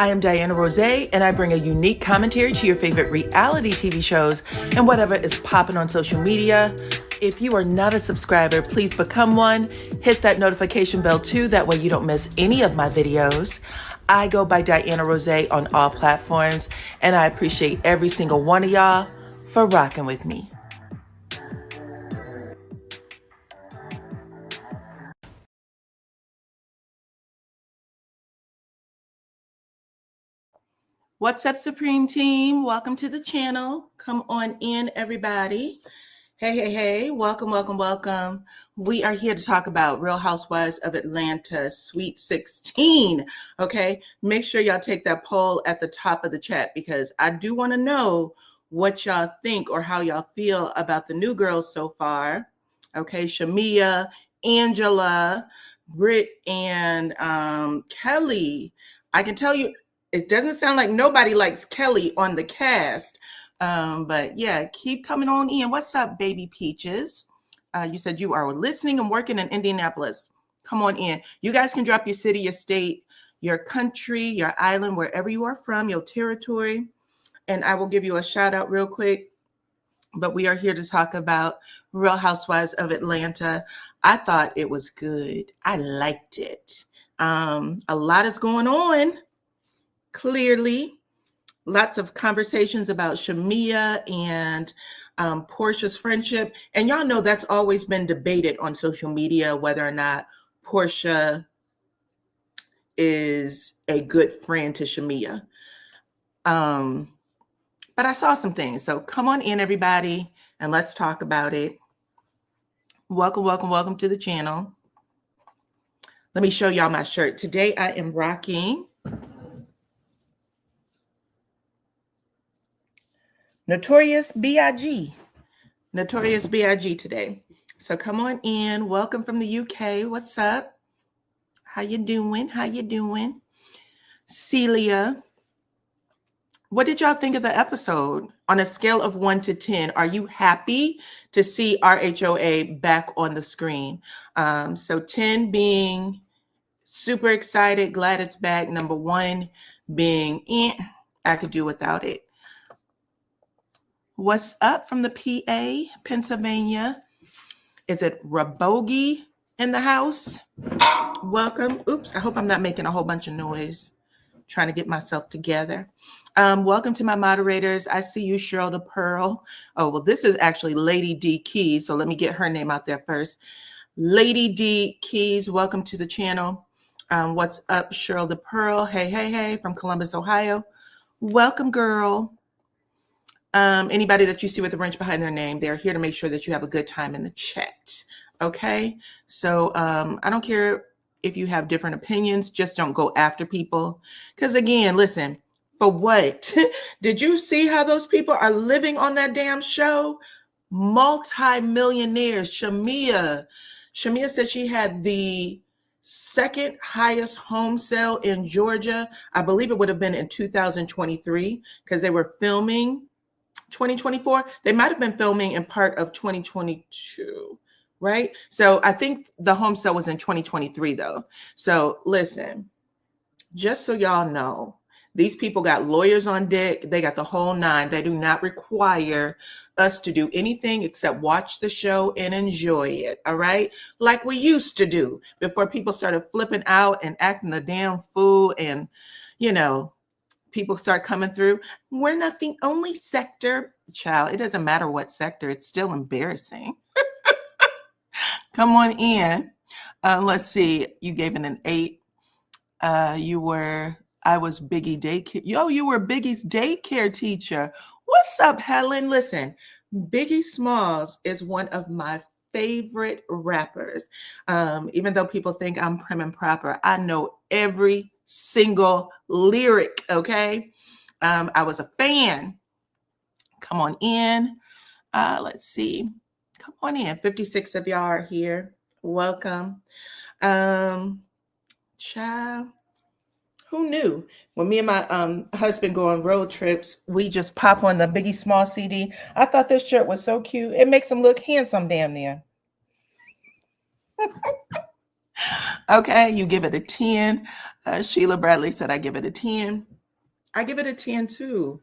I am DYANAROZAY, and I bring a unique commentary to your favorite reality TV shows and whatever is popping on social media. If you are not a subscriber, please become one. Hit that notification bell too, that way you don't miss any of my videos. I go by DYANAROZAY on all platforms, and I appreciate every single one of y'all for rocking with me. What's up, Supreme Team? Welcome to the channel. Come on in, everybody. Hey, welcome. We are here to talk about Real Housewives of Atlanta, Sweet 16, okay? Make sure y'all take that poll at the top of the chat because I do want to know what y'all think or how y'all feel about the new girls so far, okay? Shamea, Angela, Brit, and Kelly. I can tell you, it doesn't sound like nobody likes Kelly on the cast. But yeah, keep coming on in. What's up, baby peaches? You said you are listening and working in Indianapolis. Come on in. You guys can drop your city, your state, your country, your island, wherever you are from, your territory. And I will give you a shout out real quick. But we are here to talk about Real Housewives of Atlanta. I thought it was good. I liked it. A lot is going on, clearly. Lots of conversations about Shamea and Porsha's friendship. And y'all know that's always been debated on social media, whether or not Porsha is a good friend to Shamea. But I saw some things. So come on in, everybody, and let's talk about it. Welcome to the channel. Let me show y'all my shirt. Today I am rocking Notorious B.I.G. Notorious B.I.G. today. So come on in. Welcome from the UK. What's up? How you doing? Celia. What did y'all think of the episode? On a scale of 1 to 10, are you happy to see RHOA back on the screen? So 10 being super excited, glad it's back. Number 1 being, I could do without it. What's up from the PA, Pennsylvania? Is it Rabogi in the house? Welcome. Oops, I hope I'm not making a whole bunch of noise. Trying to get myself together. Welcome to my moderators. I see you, Cheryl the Pearl. Oh, well, this is actually Lady D Keys, so let me get her name out there first. Lady D Keys, welcome to the channel. What's up, Cheryl the Pearl? Hey, from Columbus, Ohio. Welcome, girl. Anybody that you see with a wrench behind their name, they're here to make sure that you have a good time in the chat. Okay, so I don't care if you have different opinions, just don't go after people. Because again, listen, for what? Did you see how those people are living on that damn show? Multi-millionaires. Shamea said she had the second highest home sale in Georgia. I believe it would have been in 2023 because they were filming 2024. They might have been filming in part of 2022, right? So I think the home sale was in 2023 though. So listen, just so y'all know, these people got lawyers on deck. They got the whole nine. They do not require us to do anything except watch the show and enjoy it, all right? Like we used to do before people started flipping out and acting a damn fool and, you know, people start coming through. We're not the only sector. Child, it doesn't matter what sector. It's still embarrassing. Come on in. Let's see. You gave it an 8. I was Biggie daycare. You were Biggie's daycare teacher. What's up, Helen? Listen, Biggie Smalls is one of my favorite rappers. Even though people think I'm prim and proper, I know every single lyric, okay? I was a fan. Come on in. Let's see. Come on in. 56 of y'all are here. Welcome. Child, who knew? When me and my husband go on road trips, we just pop on the Biggie Small CD. I thought this shirt was so cute. It makes him look handsome damn near. Okay, you give it a 10. Sheila Bradley said I give it a 10. I give it a 10 too.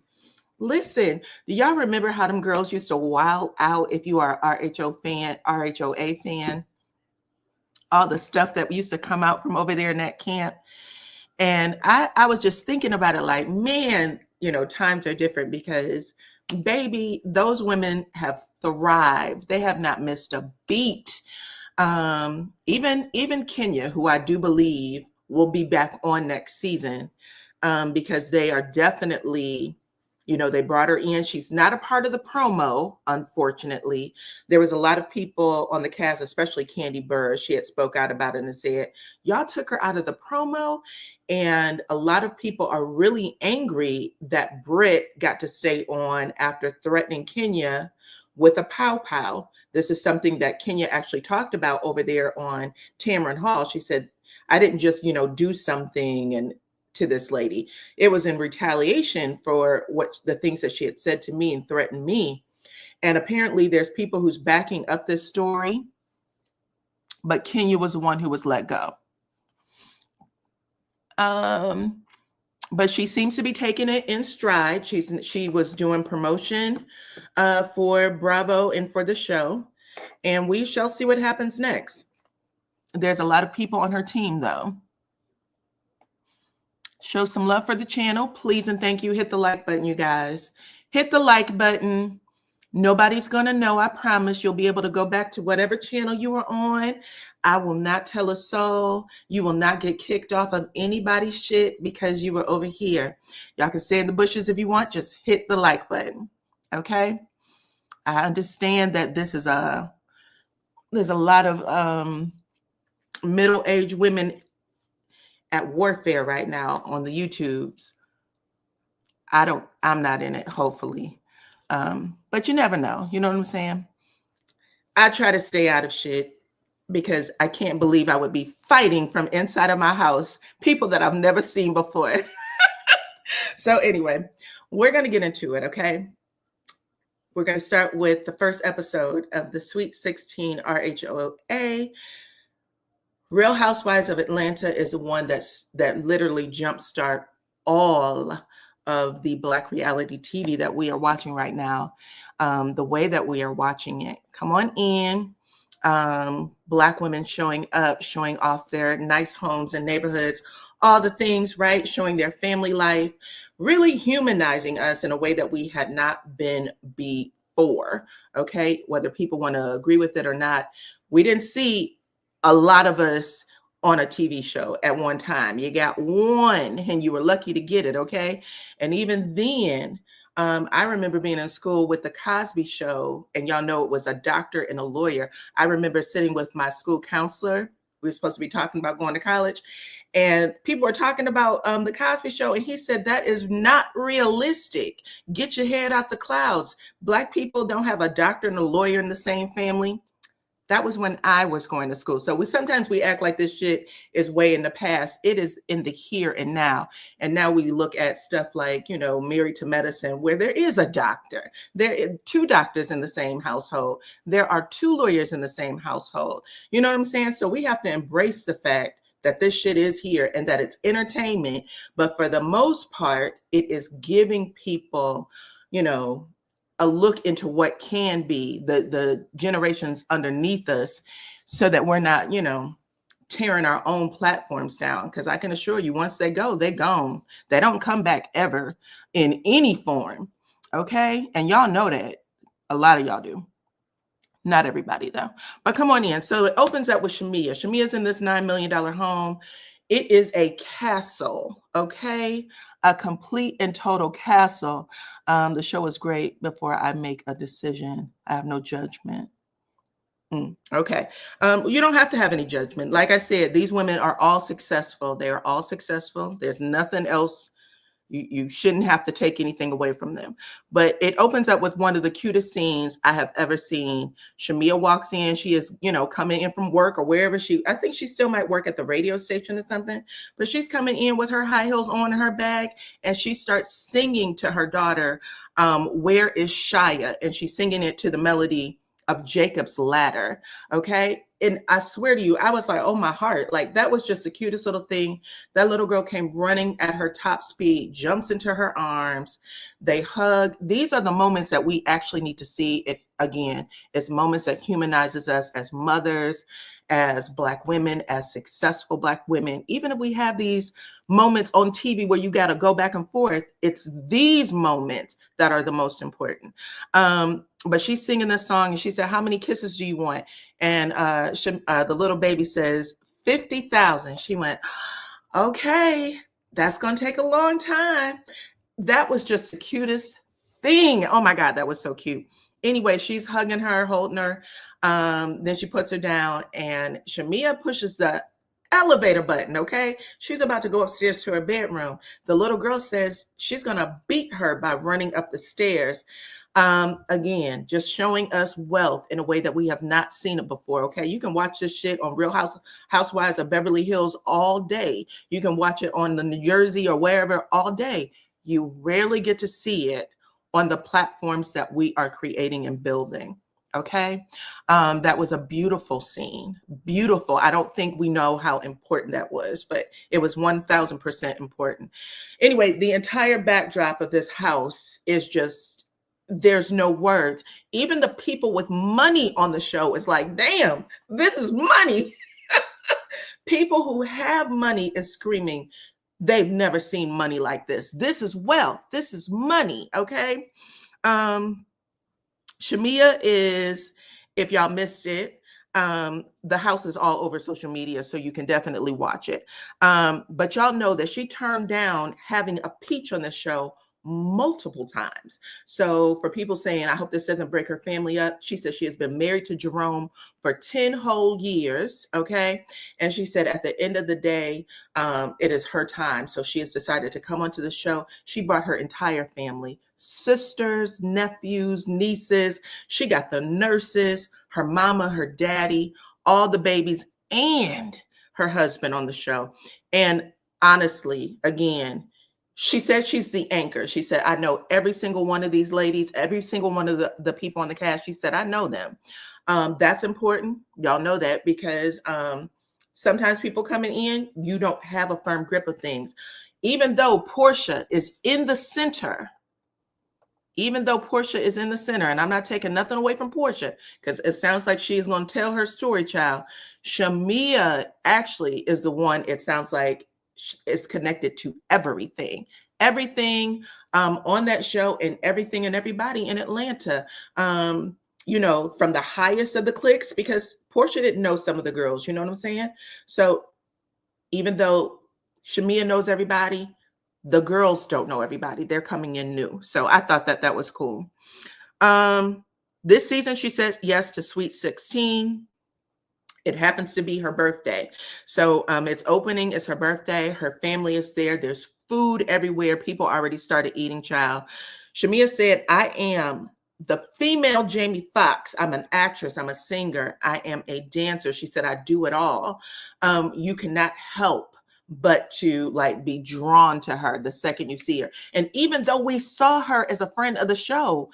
Listen, do y'all remember how them girls used to wild out if you are a RHOA fan? All the stuff that used to come out from over there in that camp. And I was just thinking about it like, man, times are different because baby, those women have thrived. They have not missed a beat. Even Kenya, who I do believe will be back on next season, because they are definitely, they brought her in. She's not a part of the promo, unfortunately. There was a lot of people on the cast, especially Candy Burr. She had spoke out about it and said, y'all took her out of the promo. And a lot of people are really angry that Brit got to stay on after threatening Kenya with a pow pow. This is something that Kenya actually talked about over there on Tamron Hall. She said, I didn't just, do something and to this lady. It was in retaliation for what the things that she had said to me and threatened me. And apparently there's people who's backing up this story, but Kenya was the one who was let go. But she seems to be taking it in stride. She was doing promotion for Bravo and for the show, and we shall see what happens next. There's a lot of people on her team, though. Show some love for the channel, please, and thank you. Hit the like button, you guys. Hit the like button. Nobody's going to know, I promise. You'll be able to go back to whatever channel you were on. I will not tell a soul. You will not get kicked off of anybody's shit because you were over here. Y'all can stay in the bushes if you want. Just hit the like button, okay? I understand that there's a lot of middle-aged women at warfare right now on the YouTubes. I'm not in it, hopefully. But you never know. You know what I'm saying? I try to stay out of shit because I can't believe I would be fighting from inside of my house, people that I've never seen before. So anyway, we're going to get into it, okay? We're going to start with the first episode of the Sweet 16 RHOA. Real Housewives of Atlanta is the one that literally jumpstart all of the Black reality TV that we are watching right now, the way that we are watching it. Come on in. Black women showing up, showing off their nice homes and neighborhoods, all the things, right? Showing their family life, really humanizing us in a way that we had not been before, okay? Whether people want to agree with it or not, we didn't see a lot of us on a TV show at one time. You got one and you were lucky to get it, okay? And even then, I remember being in school with the Cosby Show, and y'all know it was a doctor and a lawyer. I remember sitting with my school counselor. We were supposed to be talking about going to college, and people were talking about the Cosby Show, and he said, that is not realistic. Get your head out the clouds. Black people don't have a doctor and a lawyer in the same family. That was when I was going to school. So sometimes we act like this shit is way in the past. It is in the here and now. And now we look at stuff like, Married to Medicine, where there is a doctor. There are 2 doctors in the same household. There are 2 lawyers in the same household. You know what I'm saying? So we have to embrace the fact that this shit is here and that it's entertainment. But for the most part, it is giving people, a look into what can be the generations underneath us, so that we're not, tearing our own platforms down. Because I can assure you, once they go, they're gone. They don't come back ever in any form. Okay. And y'all know that. A lot of y'all do. Not everybody, though. But come on in. So it opens up with Shamea. Shamea's in this $9 million home. It is a castle, okay? A complete and total castle. The show is great. Before I make a decision, I have no judgment. Okay. You don't have to have any judgment. Like I said, these women are all successful. They are all successful. There's nothing else. You shouldn't have to take anything away from them. But it opens up with one of the cutest scenes I have ever seen. Shamea walks in. She is, coming in from work or wherever I think she still might work at the radio station or something. But she's coming in with her high heels on in her bag. And she starts singing to her daughter, Where is Shia? And she's singing it to the melody of Jacob's ladder. Okay. And I swear to you, I was like, oh, my heart. Like, that was just the cutest little thing. That little girl came running at her top speed, jumps into her arms. They hug. These are the moments that we actually need to see. It again, it's moments that humanizes us as mothers, as Black women, as successful Black women. Even if we have these moments on TV where you got to go back and forth, it's these moments that are the most important. But she's singing this song and she said, how many kisses do you want? And the little baby says, 50,000. She went, okay, that's going to take a long time. That was just the cutest thing. Oh my God, that was so cute. Anyway, she's hugging her, holding her. Then she puts her down and Shamea pushes the elevator button. Okay. She's about to go upstairs to her bedroom. The little girl says she's going to beat her by running up the stairs. Again, just showing us wealth in a way that we have not seen it before. Okay. You can watch this shit on Real Housewives of Beverly Hills all day. You can watch it on the New Jersey or wherever all day. You rarely get to see it on the platforms that we are creating and building. Okay. That was a beautiful scene. Beautiful. I don't think we know how important that was, but it was 1000% important. Anyway, the entire backdrop of this house is just, there's no words. Even the people with money on the show is like, damn, this is money. People who have money is screaming, they've never seen money like this. This is wealth. This is money. Okay. Shamea is, if y'all missed it, the house is all over social media, so you can definitely watch it. But y'all know that she turned down having a peach on the show multiple times. So for people saying, I hope this doesn't break her family up, she said she has been married to Jerome for 10 whole years. Okay. And she said at the end of the day, it is her time. So she has decided to come onto the show. She brought her entire family, sisters, nephews, nieces. She got the nurses, her mama, her daddy, all the babies, and her husband on the show. And honestly, again, she said she's the anchor. She said, I know every single one of these ladies, every single one of the people on the cast. She said, I know them. That's important. Y'all know that because sometimes people coming in, you don't have a firm grip of things. Even though Porsha is in the center, and I'm not taking nothing away from Porsha because it sounds like she is going to tell her story, child. Shamea actually is the one, it sounds like, is connected to everything on that show and everything and everybody in Atlanta. You know, from the highest of the cliques, because Porsha didn't know some of the girls, you know what I'm saying? So even though Shamea knows everybody, the girls don't know everybody. They're coming in new. So I thought that was cool. This season, she says yes to Sweet 16. It happens to be her birthday. So it's opening. It's her birthday. Her family is there. There's food everywhere. People already started eating, child. Shamea said, I am the female Jamie Foxx. I'm an actress. I'm a singer. I am a dancer. She said, I do it all. You cannot help but to like be drawn to her the second you see her. And even though we saw her as a friend of the show,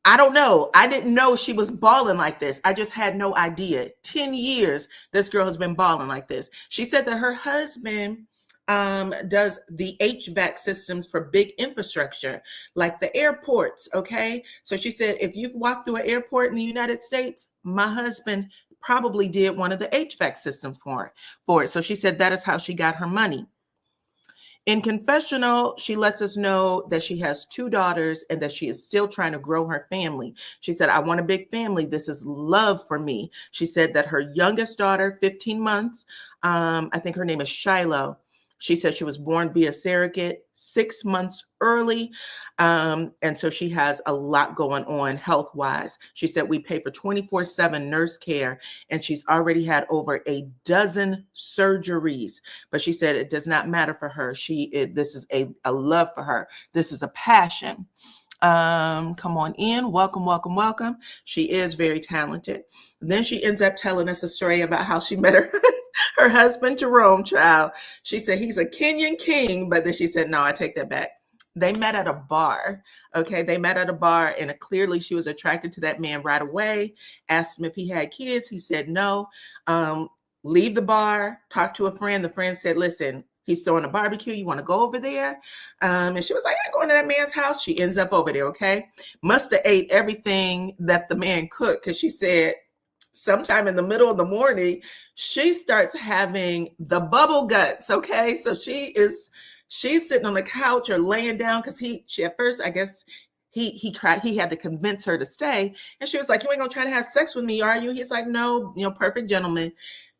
I don't know. I didn't know she was balling like this. I just had no idea. 10 years, this girl has been balling like this. She said that her husband does the HVAC systems for big infrastructure, like the airports, okay? So she said, if you've walked through an airport in the United States, my husband probably did one of the HVAC systems for it. So she said that is how she got her money. In confessional, she lets us know that she has 2 daughters and that she is still trying to grow her family. She said, I want a big family. This is love for me. She said that her youngest daughter, 15 months, I think her name is Shiloh. She said she was born via surrogate 6 months early. And so she has a lot going on health-wise. She said we pay for 24/7 nurse care, and she's already had over a dozen surgeries. But she said it does not matter for her. This is a love for her. This is a passion. Come on in. Welcome, welcome, welcome. She is very talented. Then she ends up telling us a story about how she met her husband, Jerome, child. She said he's a Kenyan king, but then she said, no, I take that back. They met at a bar. Okay, they met at a bar, and clearly she was attracted to that man right away. Asked him if he had kids. He said no. Leave the bar, talk to a friend. The friend said, listen, he's throwing a barbecue. You want to go over there? And she was like, I'm going to that man's house. She ends up over there, okay? Must have ate everything that the man cooked, because she said sometime in the middle of the morning, she starts having the bubble guts, okay? So she's sitting on the couch or laying down, because she at first, I guess, he had to convince her to stay. And she was like, you ain't gonna try to have sex with me, are you? He's like, no, perfect gentleman.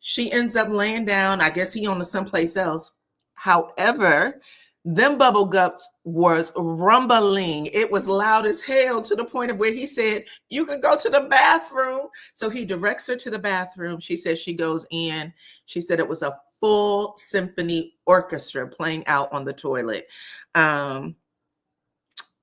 She ends up laying down. I guess he on to someplace else. However, them bubble guts was rumbling. It was loud as hell, to the point of where he said, you can go to the bathroom. So he directs her to the bathroom. She says she goes in. She said it was a full symphony orchestra playing out on the toilet.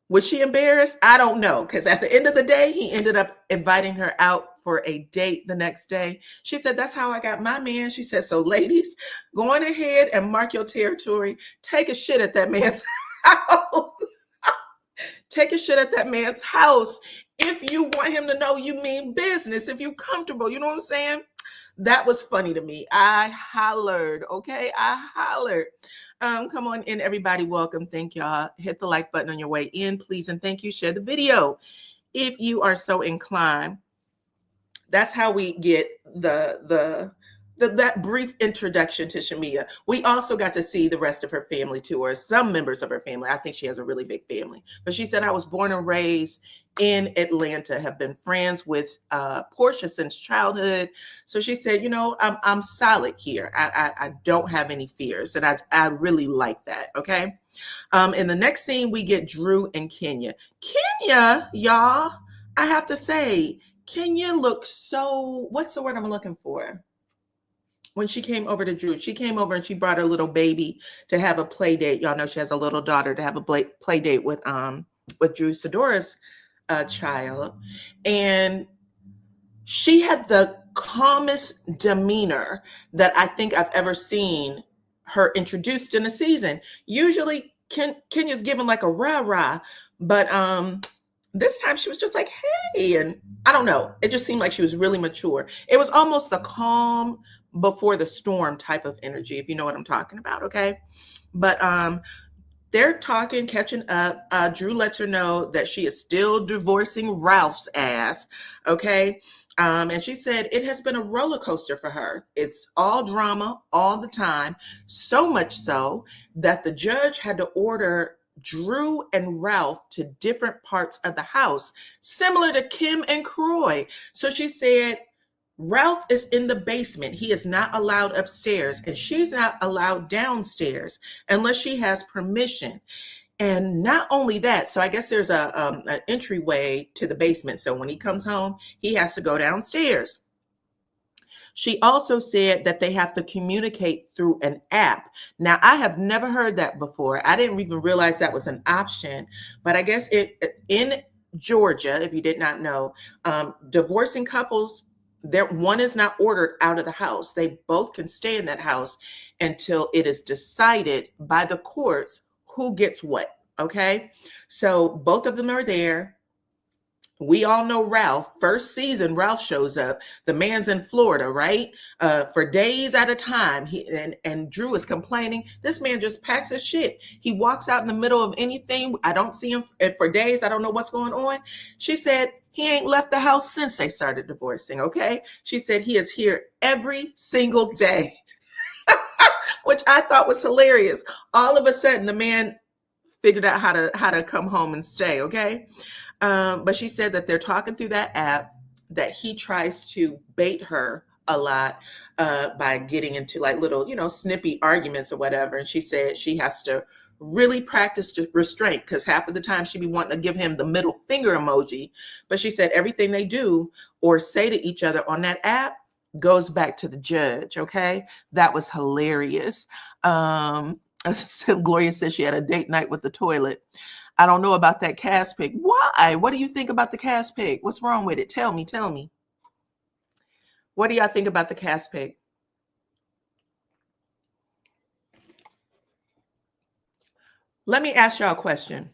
Was she embarrassed? I don't know, because at the end of the day, he ended up inviting her out for a date the next day. She said, that's how I got my man. She said, so ladies, go on ahead and mark your territory. Take a shit at that man's house. Take a shit at that man's house. If you want him to know you mean business, if you're comfortable, you know what I'm saying? That was funny to me. I hollered, okay? I hollered. Come on in, everybody. Welcome. Thank y'all. Hit the like button on your way in, please. And thank you. Share the video if you are so inclined. That's how we get that brief introduction to Shamea. We also got to see the rest of her family too, or some members of her family. I think she has a really big family. But she said, I was born and raised in Atlanta, have been friends with Porsha since childhood. So she said, I'm solid here. I don't have any fears. And I really like that. Okay. In the next scene, we get Drew and Kenya. Kenya, y'all, I have to say, Kenya looks so, what's the word I'm looking for? When she came over to Drew, she came over and she brought her little baby to have a play date. Y'all know she has a little daughter, to have a play date with Drew Sidora's child. And she had the calmest demeanor that I think I've ever seen her introduced in a season. Usually Kenya's given like a rah-rah, but this time she was just like, hey, and I don't know. It just seemed like she was really mature. It was almost a calm before the storm type of energy, if you know what I'm talking about, okay? But they're talking, catching up. Drew lets her know that she is still divorcing Ralph's ass, okay? And she said it has been a roller coaster for her. It's all drama all the time, so much so that the judge had to order Drew and Ralph to different parts of the house, similar to Kim and Croy. So she said, Ralph is in the basement. He is not allowed upstairs, and she's not allowed downstairs unless she has permission. And not only that, so I guess there's an entryway to the basement. So when he comes home, he has to go downstairs. She also said that they have to communicate through an app. Now, I have never heard that before. I didn't even realize that was an option, but I guess in Georgia, if you did not know, divorcing couples, one is not ordered out of the house. They both can stay in that house until it is decided by the courts who gets what. Okay. So both of them are there. We all know Ralph. First season, Ralph shows up. The man's in Florida, right? For days at a time. And Drew is complaining. This man just packs his shit. He walks out in the middle of anything. I don't see him for days. I don't know what's going on. She said he ain't left the house since they started divorcing, okay? She said he is here every single day, which I thought was hilarious. All of a sudden, the man figured out how to come home and stay, okay? But she said that they're talking through that app, that he tries to bait her a lot by getting into like little, snippy arguments or whatever. And she said she has to really practice restraint, because half of the time she be wanting to give him the middle finger emoji. But she said everything they do or say to each other on that app goes back to the judge. Okay. That was hilarious. Gloria says she had a date night with the toilet. I don't know about that cast pick. Why? What do you think about the cast pick? What's wrong with it? Tell me. What do y'all think about the cast pick? Let me ask y'all a question.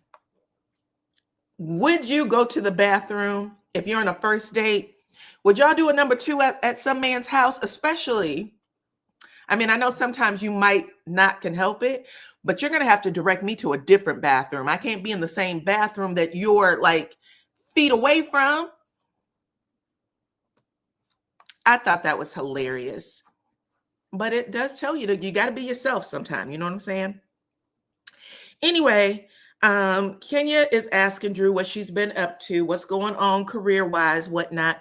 Would you go to the bathroom if you're on a first date? Would y'all do a number two at some man's house? Especially, I mean, I know sometimes you might not can help it, but you're going to have to direct me to a different bathroom. I can't be in the same bathroom that you're like feet away from. I thought that was hilarious. But it does tell you that you got to be yourself sometime. You know what I'm saying? Anyway, Kenya is asking Drew what she's been up to, what's going on career-wise, whatnot.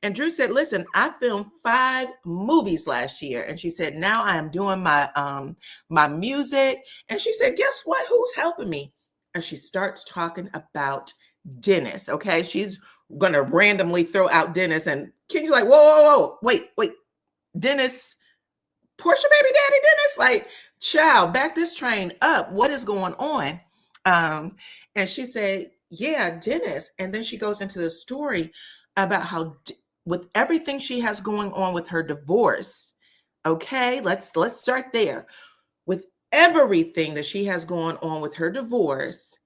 And Drew said, listen, I filmed 5 movies last year. And she said, now I am doing my music. And she said, guess what? Who's helping me? And she starts talking about Dennis. Okay. She's going to randomly throw out Dennis. And Kenya's like, whoa, wait. Dennis, Porsha baby daddy Dennis, like, child, back this train up. What is going on? And she said, yeah, Dennis. And then she goes into the story about how with everything she has going on with her divorce, okay, let's start there. With everything that she has going on with her divorce,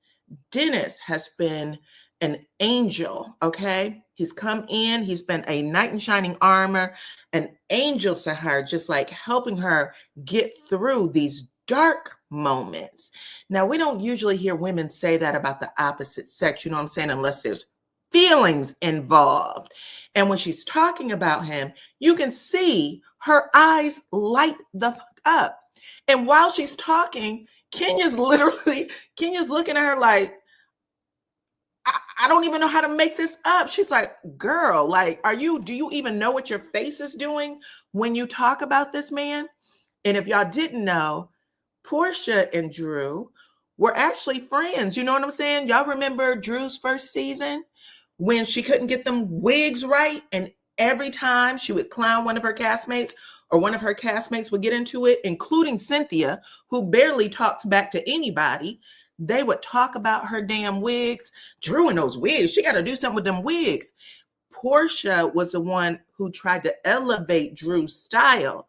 Dennis has been an angel, okay? He's come in, he's been a knight in shining armor, an angel to her, just like helping her get through these dark moments. Now, we don't usually hear women say that about the opposite sex, you know what I'm saying, unless there's feelings involved. And when she's talking about him, you can see her eyes light the fuck up. And while she's talking, Kenya's looking at her like, I don't even know how to make this up. She's like, girl, like, do you even know what your face is doing when you talk about this man? And if y'all didn't know, Porsha and Drew were actually friends. You know what I'm saying? Y'all remember Drew's first season when she couldn't get them wigs right? And every time she would clown one of her castmates or one of her castmates would get into it, including Cynthia, who barely talks back to anybody. They would talk about her damn wigs. Drew and those wigs, she got to do something with them wigs. Porsha was the one who tried to elevate Drew's style,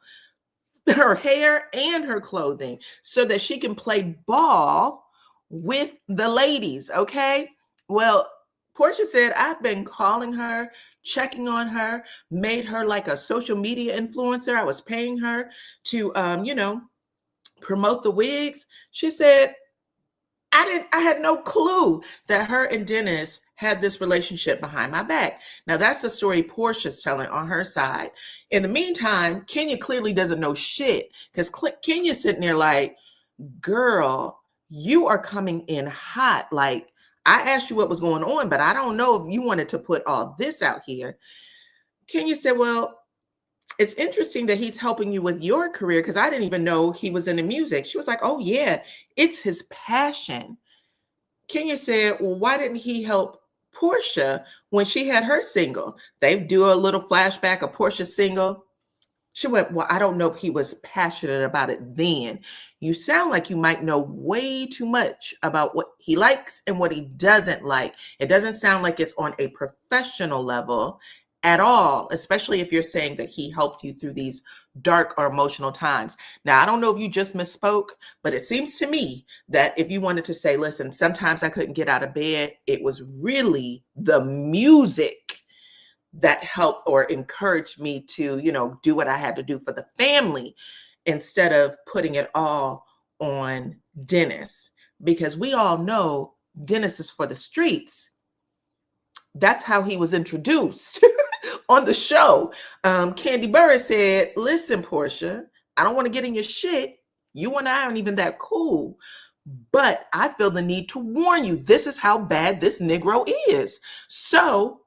her hair and her clothing, so that she can play ball with the ladies, okay? Well, Porsha said, I've been calling her, checking on her, made her like a social media influencer. I was paying her to, promote the wigs. She said, I had no clue that her and Dennis had this relationship behind my back. Now, that's the story Porsha's telling on her side. In the meantime, Kenya clearly doesn't know shit, because Kenya's sitting there like, girl, you are coming in hot. Like, I asked you what was going on, but I don't know if you wanted to put all this out here. Kenya said, well, it's interesting that he's helping you with your career, because I didn't even know he was into music. She was like, oh yeah, it's his passion. Kenya said, well, why didn't he help Porsha when she had her single? They do a little flashback of Porsha's single. She went, well, I don't know if he was passionate about it then. You sound like you might know way too much about what he likes and what he doesn't like. It doesn't sound like it's on a professional level at all, especially if you're saying that he helped you through these dark or emotional times. Now, I don't know if you just misspoke, but it seems to me that if you wanted to say, listen, sometimes I couldn't get out of bed, it was really the music that helped or encouraged me to, do what I had to do for the family, instead of putting it all on Dennis, because we all know Dennis is for the streets. That's how he was introduced on the show. Candy Burris said, listen, Porsha, I don't want to get in your shit. You and I aren't even that cool, but I feel the need to warn you. This is how bad this Negro is. So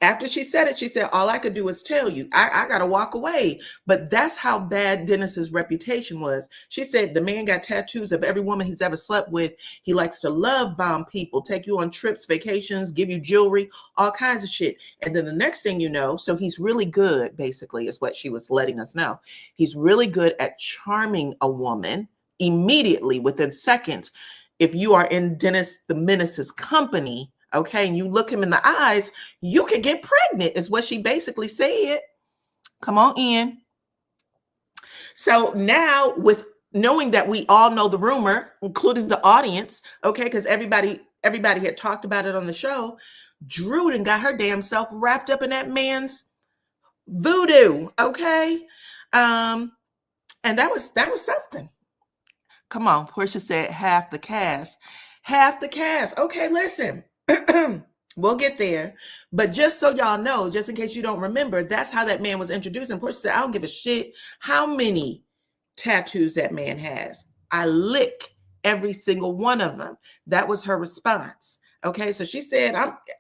after she said it, she said, all I could do is tell you, I got to walk away. But that's how bad Dennis's reputation was. She said the man got tattoos of every woman he's ever slept with. He likes to love bomb people, take you on trips, vacations, give you jewelry, all kinds of shit. And then the next thing you know, so he's really good, basically, is what she was letting us know. He's really good at charming a woman immediately, within seconds. If you are in Dennis the Menace's company, okay, and you look him in the eyes, you can get pregnant, is what she basically said. Come on in. So now, with knowing that we all know the rumor, including the audience, okay, because everybody had talked about it on the show. Drew and got her damn self wrapped up in that man's voodoo, okay? And that was something. Come on, Porsha said half the cast. Half the cast. Okay, listen. We'll get there. But just so y'all know, just in case you don't remember, that's how that man was introduced. And Porsha said, I don't give a shit how many tattoos that man has. I lick every single one of them. That was her response. Okay, so she said,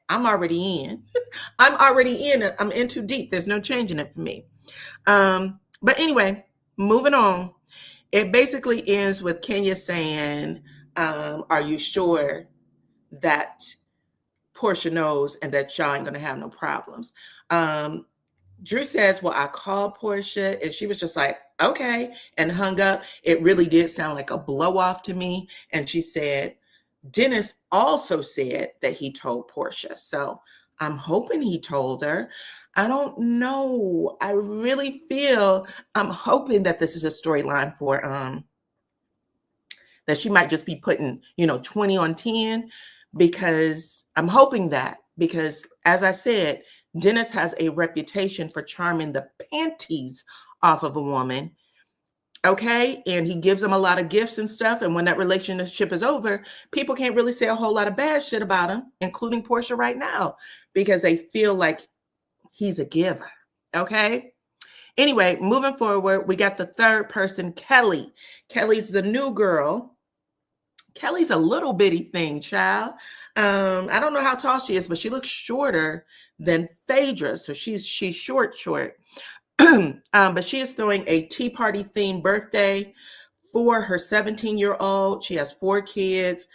I'm already in. I'm already in. I'm in too deep. There's no changing it for me. But anyway, moving on. It basically ends with Kenya saying, are you sure that Porsha knows and that y'all ain't going to have no problems? Drew says, well, I called Porsha and she was just like, okay, and hung up. It really did sound like a blow off to me. And she said, Dennis also said that he told Porsha. So I'm hoping he told her. I don't know. I really feel, I'm hoping that this is a storyline for, that she might just be putting, 20 on 10, because I'm hoping that, because as I said, Dennis has a reputation for charming the panties off of a woman. Okay. And he gives them a lot of gifts and stuff. And when that relationship is over, people can't really say a whole lot of bad shit about him, including Porsha right now, because they feel like he's a giver. Okay. Anyway, moving forward, we got the third person, Kelly. Kelly's the new girl. Kelly's a little bitty thing, child. I don't know how tall she is, but she looks shorter than Phaedra. So she's short. But she is throwing a tea party themed birthday for her 17-year-old. She has 4 kids,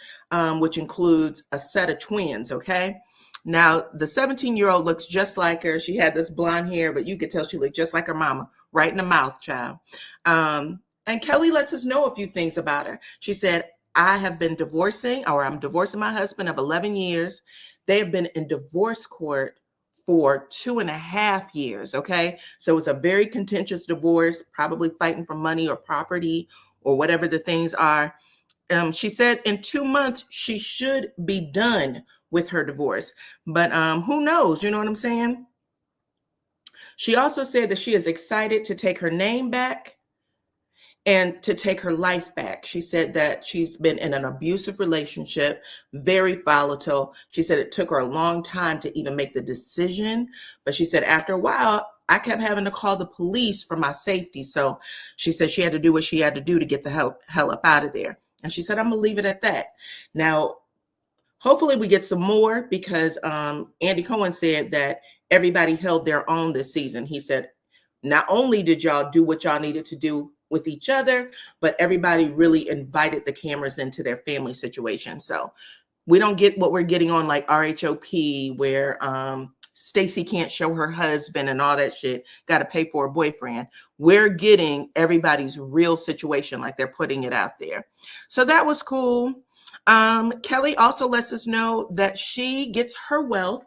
which includes a set of twins, okay? Now, the 17-year-old looks just like her. She had this blonde hair, but you could tell she looked just like her mama, right in the mouth, child. And Kelly lets us know a few things about her. She said, I'm divorcing my husband of 11 years. They have been in divorce court for 2.5 years, okay? So it's a very contentious divorce, probably fighting for money or property or whatever the things are. She said in 2 months, she should be done with her divorce. But who knows? You know what I'm saying? She also said that she is excited to take her name back and to take her life back. She said that she's been in an abusive relationship, very volatile. She said it took her a long time to even make the decision. But she said after a while, I kept having to call the police for my safety. So she said she had to do what she had to do to get the hell up out of there. And she said, I'm going to leave it at that. Now, hopefully we get some more, because Andy Cohen said that everybody held their own this season. He said, not only did y'all do what y'all needed to do with each other, but everybody really invited the cameras into their family situation. So we don't get what we're getting on like RHOP, where Stacey can't show her husband and all that shit, got to pay for a boyfriend. We're getting everybody's real situation, like they're putting it out there. So that was cool. Kelly also lets us know that she gets her wealth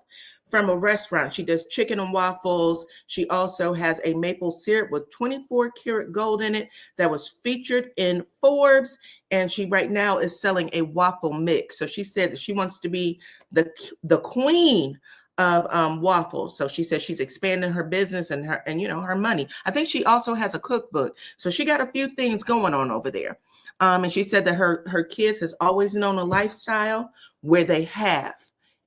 from a restaurant. She does chicken and waffles. She also has a maple syrup with 24 karat gold in it that was featured in Forbes. And she right now is selling a waffle mix. So she said that she wants to be the queen of waffles. So she says she's expanding her business and her money. I think she also has a cookbook. So she got a few things going on over there. And she said that her kids has always known a lifestyle where they have,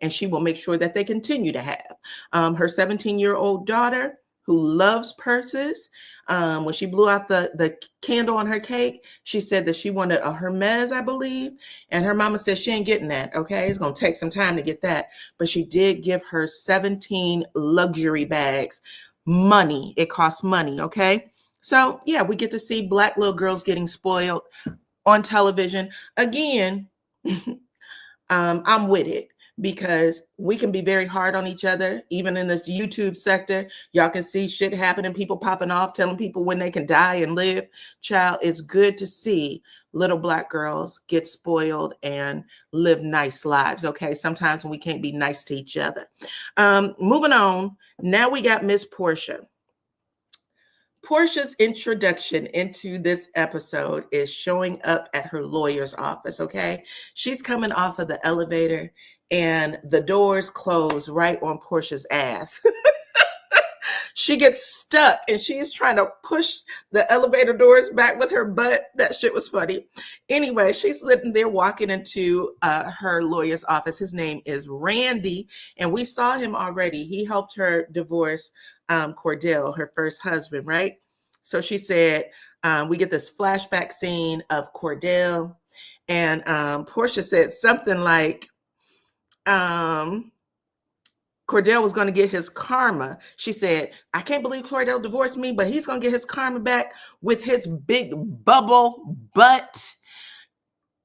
and she will make sure that they continue to have. Her 17-year-old daughter, who loves purses, when she blew out the candle on her cake, she said that she wanted a Hermes, I believe. And her mama said she ain't getting that, okay? It's going to take some time to get that. But she did give her 17 luxury bags. Money. It costs money, okay? So, yeah, we get to see Black little girls getting spoiled on television. Again, I'm with it, because we can be very hard on each other, even in this YouTube sector. Y'all can see shit happening, people popping off, telling people when they can die and live. Child, it's good to see little Black girls get spoiled and live nice lives, okay? Sometimes we can't be nice to each other. Moving on, now we got Miss Porsha. Porsha's introduction into this episode is showing up at her lawyer's office, okay? She's coming off of the elevator and the doors close right on Porsha's ass. She gets stuck and she's trying to push the elevator doors back with her butt. That shit was funny. Anyway, she's sitting there walking into her lawyer's office. His name is Randy, and we saw him already. He helped her divorce Cordell, her first husband, right? So she said, we get this flashback scene of Cordell, and Porsha said something like, Cordell was going to get his karma. She said, I can't believe Cordell divorced me, but he's going to get his karma back with his big bubble butt.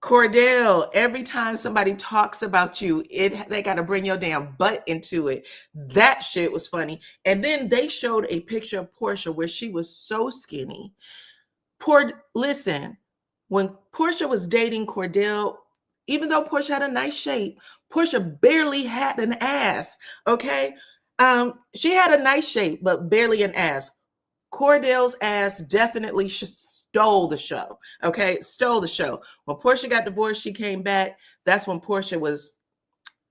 Cordell, every time somebody talks about you, they got to bring your damn butt into it. That shit was funny. And then they showed a picture of Porsha where she was so skinny. Listen, when Porsha was dating Cordell, even though Porsha had a nice shape, Porsha barely had an ass, okay? She had a nice shape, but barely an ass. Cordell's ass definitely stole the show, okay? Stole the show. When Porsha got divorced, she came back. That's when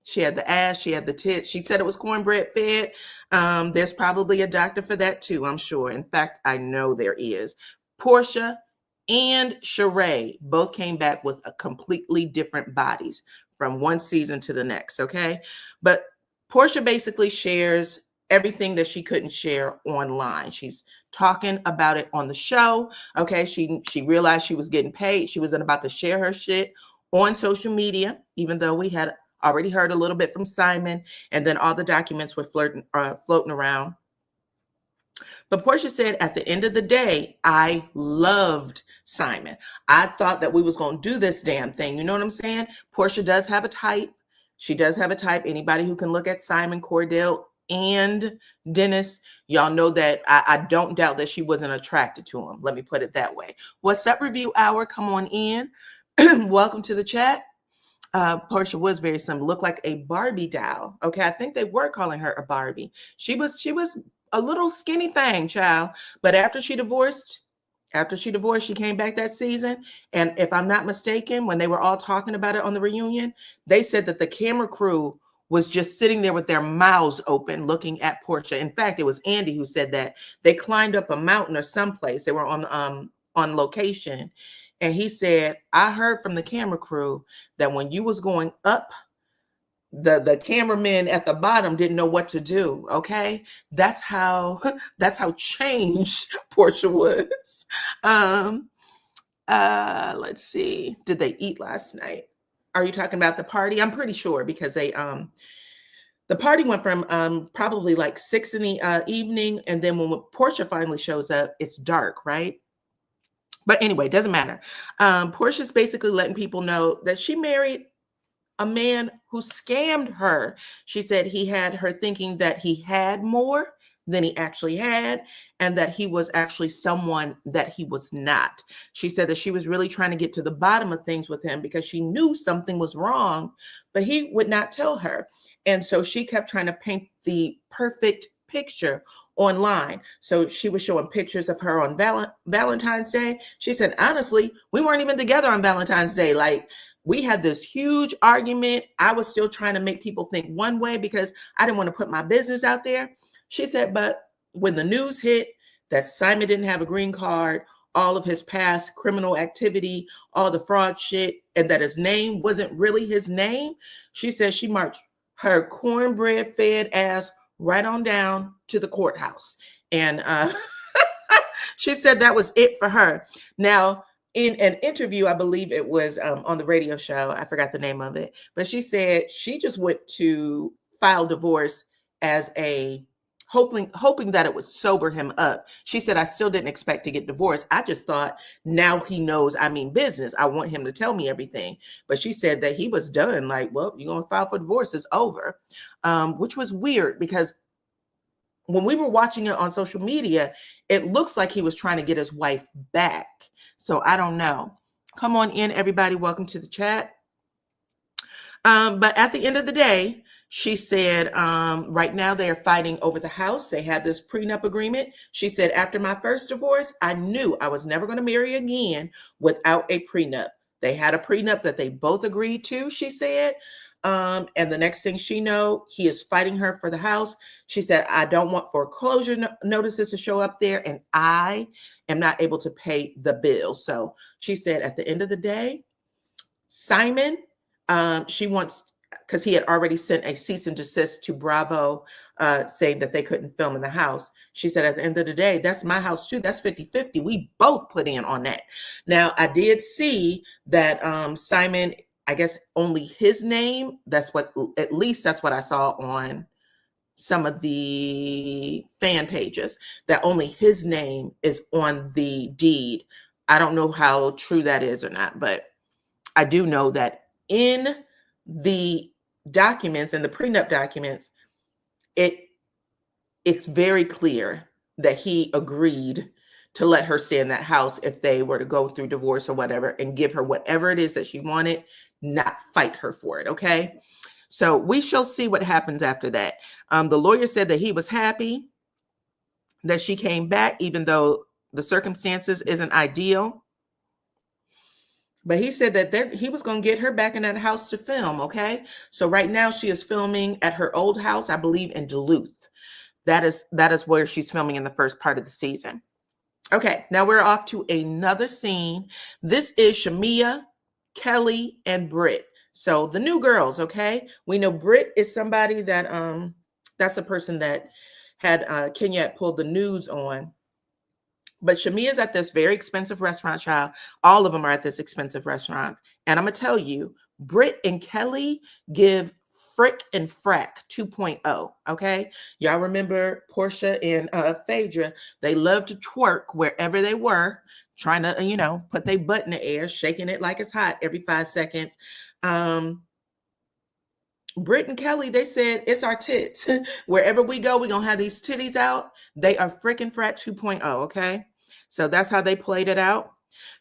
she had the ass, she had the tits. She said it was cornbread fed. There's probably a doctor for that too, I'm sure. In fact, I know there is. Porsha and Sheree both came back with a completely different bodies from one season to the next, okay? But Porsha basically shares everything that she couldn't share online. She's talking about it on the show, okay? She realized she was getting paid. She wasn't about to share her shit on social media, even though we had already heard a little bit from Simon, and then all the documents were floating around. But Porsha said, at the end of the day, I loved Simon. I thought that we was going to do this damn thing. You know what I'm saying? Porsha does have a type. She does have a type. Anybody who can look at Simon, Cordell, and Dennis, y'all know that I don't doubt that she wasn't attracted to him. Let me put it that way. What's up, review hour? Come on in. Welcome to the chat. Porsha was very similar, looked like a Barbie doll. Okay, I think they were calling her a Barbie. She was a little skinny thing, child. But after she divorced, she came back that season. And if I'm not mistaken, when they were all talking about it on the reunion, they said that the camera crew was just sitting there with their mouths open, looking at Porsha. In fact, it was Andy who said that they climbed up a mountain or someplace. They were on location. And he said, I heard from the camera crew that when you was going up, the cameramen at the bottom didn't know what to do. Okay. That's how changed Porsha was. Let's see. Did they eat last night? Are you talking about the party? I'm pretty sure, because the party went from probably like 6 in the evening. And then when Porsha finally shows up, it's dark, right? But anyway, doesn't matter. Porsha's basically letting people know that she married a man who scammed her. She said he had her thinking that he had more than he actually had, and that he was actually someone that he was not. She said that she was really trying to get to the bottom of things with him because she knew something was wrong, but he would not tell her. And so she kept trying to paint the perfect picture online. So she was showing pictures of her on Valentine's Day. She said, honestly, we weren't even together on Valentine's Day. Like, we had this huge argument. I was still trying to make people think one way because I didn't want to put my business out there. She said, but when the news hit that Simon didn't have a green card, all of his past criminal activity, all the fraud shit, and that his name wasn't really his name, she said she marched her cornbread fed ass right on down to the courthouse. And she said that was it for her. Now, in an interview, I believe it was on the radio show, I forgot the name of it, but she said she just went to file divorce as hoping that it would sober him up. She said, I still didn't expect to get divorced. I just thought, now he knows I mean business. I want him to tell me everything. But she said that he was done. Like, well, you're going to file for divorce. It's over. Which was weird because when we were watching it on social media, it looks like he was trying to get his wife back. So I don't know. Come on in, everybody. Welcome to the chat. But at the end of the day, She said, right now they are fighting over the house. They had this prenup agreement. She said, after my first divorce, I knew I was never going to marry again without a prenup. They had a prenup that they both agreed to, she said. And the next thing she know, he is fighting her for the house. She said, I don't want foreclosure notices to show up there, and I am not able to pay the bill. So she said, at the end of the day, Simon, she wants, because he had already sent a cease and desist to Bravo, saying that they couldn't film in the house. She said, at the end of the day, that's my house too. That's 50-50. We both put in on that. Now, I did see that Simon, I guess only his name, at least that's what I saw on some of the fan pages, that only his name is on the deed. I don't know how true that is or not, but I do know that in the documents, in the prenup documents, it's very clear that he agreed to let her stay in that house if they were to go through divorce or whatever, and give her whatever it is that she wanted, not fight her for it. Okay. So we shall see what happens after that. The lawyer said that he was happy that she came back, even though the circumstances isn't ideal. But he said that he was going to get her back in that house to film, okay? So right now she is filming at her old house, I believe in Duluth. That is where she's filming in the first part of the season. Okay, now we're off to another scene. This is Shamea, Kelly, and Brit. So the new girls, okay? We know Brit is somebody that, that's a person that had Kenya pulled the nudes on. But Shamea's at this very expensive restaurant, child. All of them are at this expensive restaurant. And I'm going to tell you, Brit and Kelly give Frick and Frack 2.0, okay? Y'all remember Porsha and Phaedra? They love to twerk wherever they were, trying to, put their butt in the air, shaking it like it's hot every 5 seconds. Brit and Kelly, they said, it's our tits. Wherever we go, we're going to have these titties out. They are frickin' frat 2.0, okay? So that's how they played it out.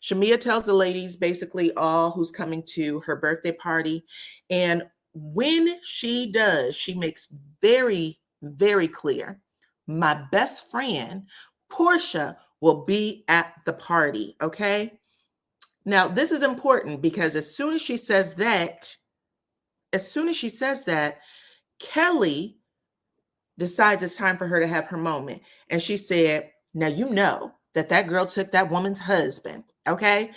Shamea tells the ladies, basically all who's coming to her birthday party. And when she does, she makes very, very clear, my best friend, Porsha, will be at the party, okay? Now, this is important because as soon as she says that, Kelly decides it's time for her to have her moment. And she said, now you know that girl took that woman's husband, okay?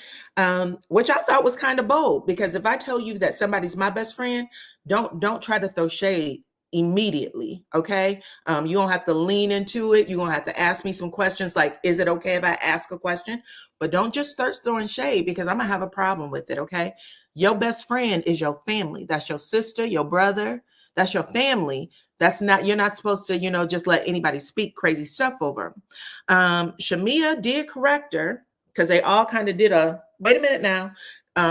Which I thought was kind of bold, because if I tell you that somebody's my best friend, don't try to throw shade immediately, okay? You don't have to lean into it. You're going to have to ask me some questions like, is it okay if I ask a question? But don't just start throwing shade, because I'm going to have a problem with it, okay? Your best friend is your family. That's your sister, your brother. That's your family. You're not supposed to, just let anybody speak crazy stuff over. Shamea did correct her, because they all kind of did a, wait a minute now,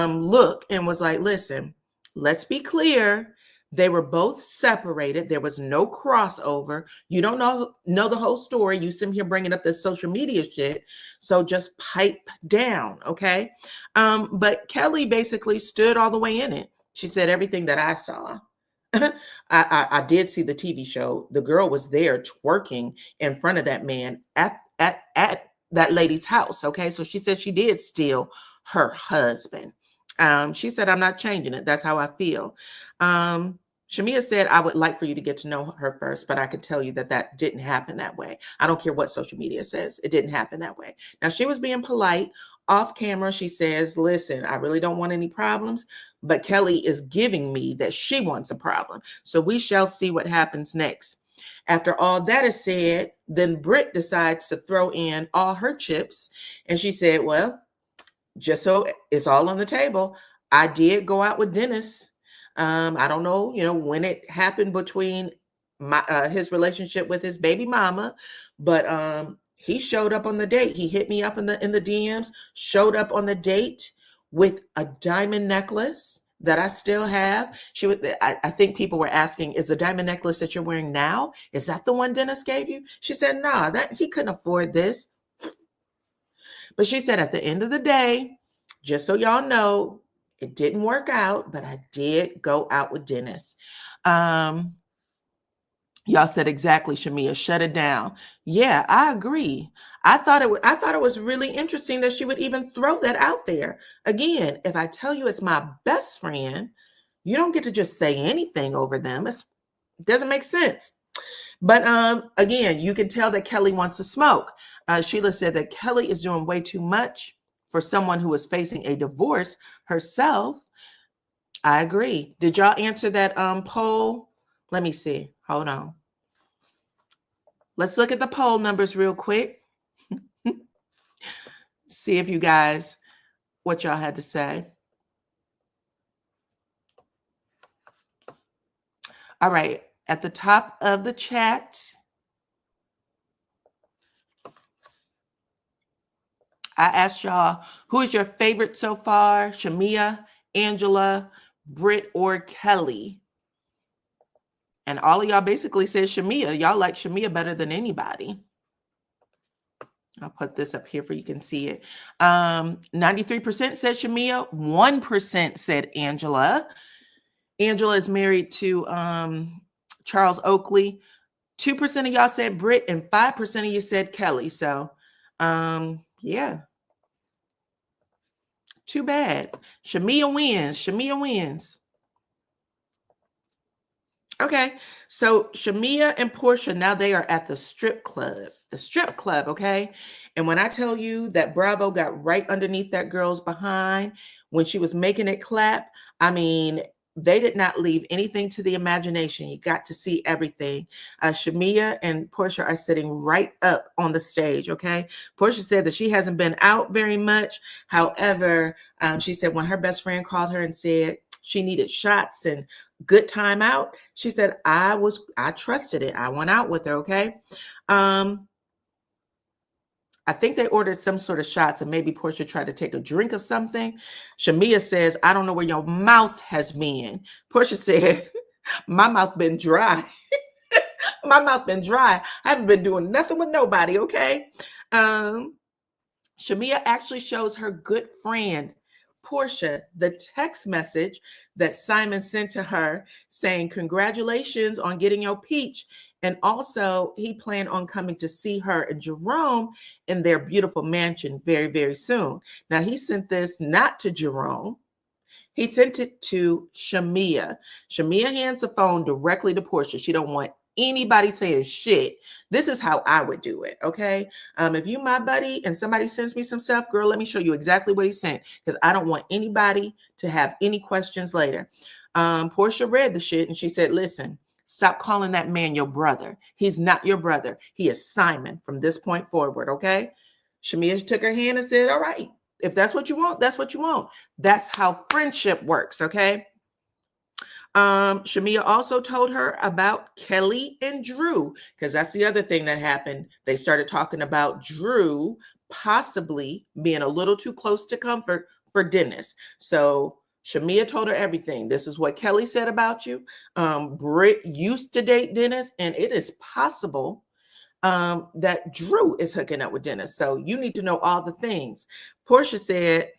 look, and was like, listen, let's be clear. They were both separated. There was no crossover. You don't know the whole story. You sit here bringing up this social media shit. So just pipe down, okay? But Kelly basically stood all the way in it. She said everything that I saw. I did see the TV show. The girl was there twerking in front of that man at that lady's house, okay? So she said she did steal her husband. She said, I'm not changing it. That's how I feel. Shamea said, I would like for you to get to know her first, but I can tell you that didn't happen that way. I don't care what social media says. It didn't happen that way. Now, she was being polite. Off camera, she says, listen, I really don't want any problems, but Kelly is giving me that she wants a problem. So we shall see what happens next. After all that is said, then Brit decides to throw in all her chips. And she said, well, just so it's all on the table, I did go out with Dennis. I don't know, when it happened between his relationship with his baby mama, but he showed up on the date. He hit me up in the DMs, showed up on the date with a diamond necklace that I still have. I think people were asking, is the diamond necklace that you're wearing now, is that the one Dennis gave you? She said, nah, that he couldn't afford this. But she said, at the end of the day, just so y'all know, it didn't work out, but I did go out with Dennis. Y'all said exactly, Shamea. Shut it down. Yeah, I agree. I thought it was really interesting that she would even throw that out there. Again, if I tell you it's my best friend, you don't get to just say anything over them. It doesn't make sense. But again, you can tell that Kelly wants to smoke. Sheila said that Kelly is doing way too much for someone who is facing a divorce herself. I agree. Did y'all answer that poll? Let me see. Hold on. Let's look at the poll numbers real quick. See if you guys, what y'all had to say. All right. At the top of the chat, I asked y'all, who is your favorite so far? Shamea, Angela, Brit, or Kelly? And all of y'all basically said Shamea. Y'all like Shamea better than anybody. I'll put this up here for you can see it. 93% said Shamea. 1% said Angela. Angela is married to Charles Oakley. 2% of y'all said Brit, and 5% of you said Kelly. So, yeah. Too bad. Shamea wins. Shamea wins. Okay, so Shamea and Porsha, now they are at the strip club. The strip club, okay? And when I tell you that Bravo got right underneath that girl's behind when she was making it clap, I mean, they did not leave anything to the imagination. You got to see everything. Shamea and Porsha are sitting right up on the stage, okay? Porsha said that she hasn't been out very much. However, she said when her best friend called her and said she needed shots and good time out, she said, I trusted it. I went out with her, okay? I think they ordered some sort of shots and maybe Porsha tried to take a drink of something. Shamea says, I don't know where your mouth has been. Porsha said, my mouth been dry. My mouth been dry. I haven't been doing nothing with nobody, okay? Shamea actually shows her good friend, Porsha, the text message that Simon sent to her saying, congratulations on getting your peach. And also, he planned on coming to see her and Jerome in their beautiful mansion very, very soon. Now, he sent this not to Jerome. He sent it to Shamea. Shamea hands the phone directly to Porsha. She don't want anybody saying shit. This is how I would do it, okay? If you my buddy and somebody sends me some stuff, girl, let me show you exactly what he sent because I don't want anybody to have any questions later. Porsha read the shit and she said, listen, stop calling that man your brother. He's not your brother. He is Simon from this point forward, okay? Shamea took her hand and said, all right, if that's what you want, that's what you want. That's how friendship works, okay? Shamea also told her about Kelly and Drew, because that's the other thing that happened. They started talking about Drew possibly being a little too close to comfort for Dennis. So Shamea told her everything. This is what Kelly said about you. Brit used to date Dennis, and it is possible that Drew is hooking up with Dennis. So you need to know all the things. Porsha said,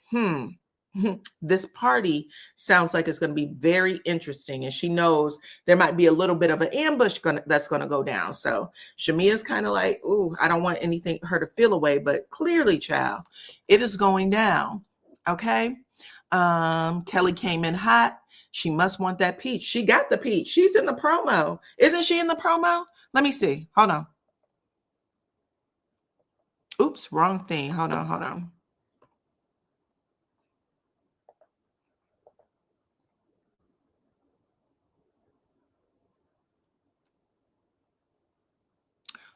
this party sounds like it's going to be very interesting. And she knows there might be a little bit of an ambush that's going to go down. So Shamea's kind of like, ooh, I don't want anything her to feel away. But clearly, child, it is going down. Okay. Kelly came in hot. She must want that peach. She got the peach. She's in the promo. Isn't she in the promo? Let me see. Hold on. Oops, wrong thing. Hold on.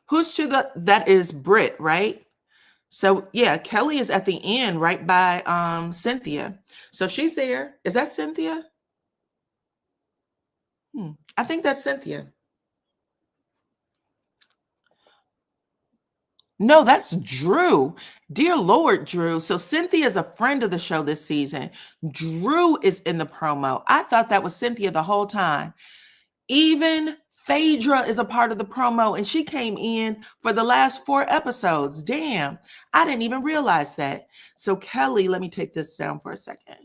Who's to that is Brit, right? So yeah, Kelly is at the end right by Cynthia. So she's there. Is that Cynthia? I think that's Cynthia. No, that's Drew. Dear Lord, Drew. So Cynthia is a friend of the show this season. Drew is in the promo. I thought that was Cynthia the whole time. Even Phaedra is a part of the promo, and she came in for the last 4 episodes. Damn, I didn't even realize that. So Kelly, let me take this down for a second.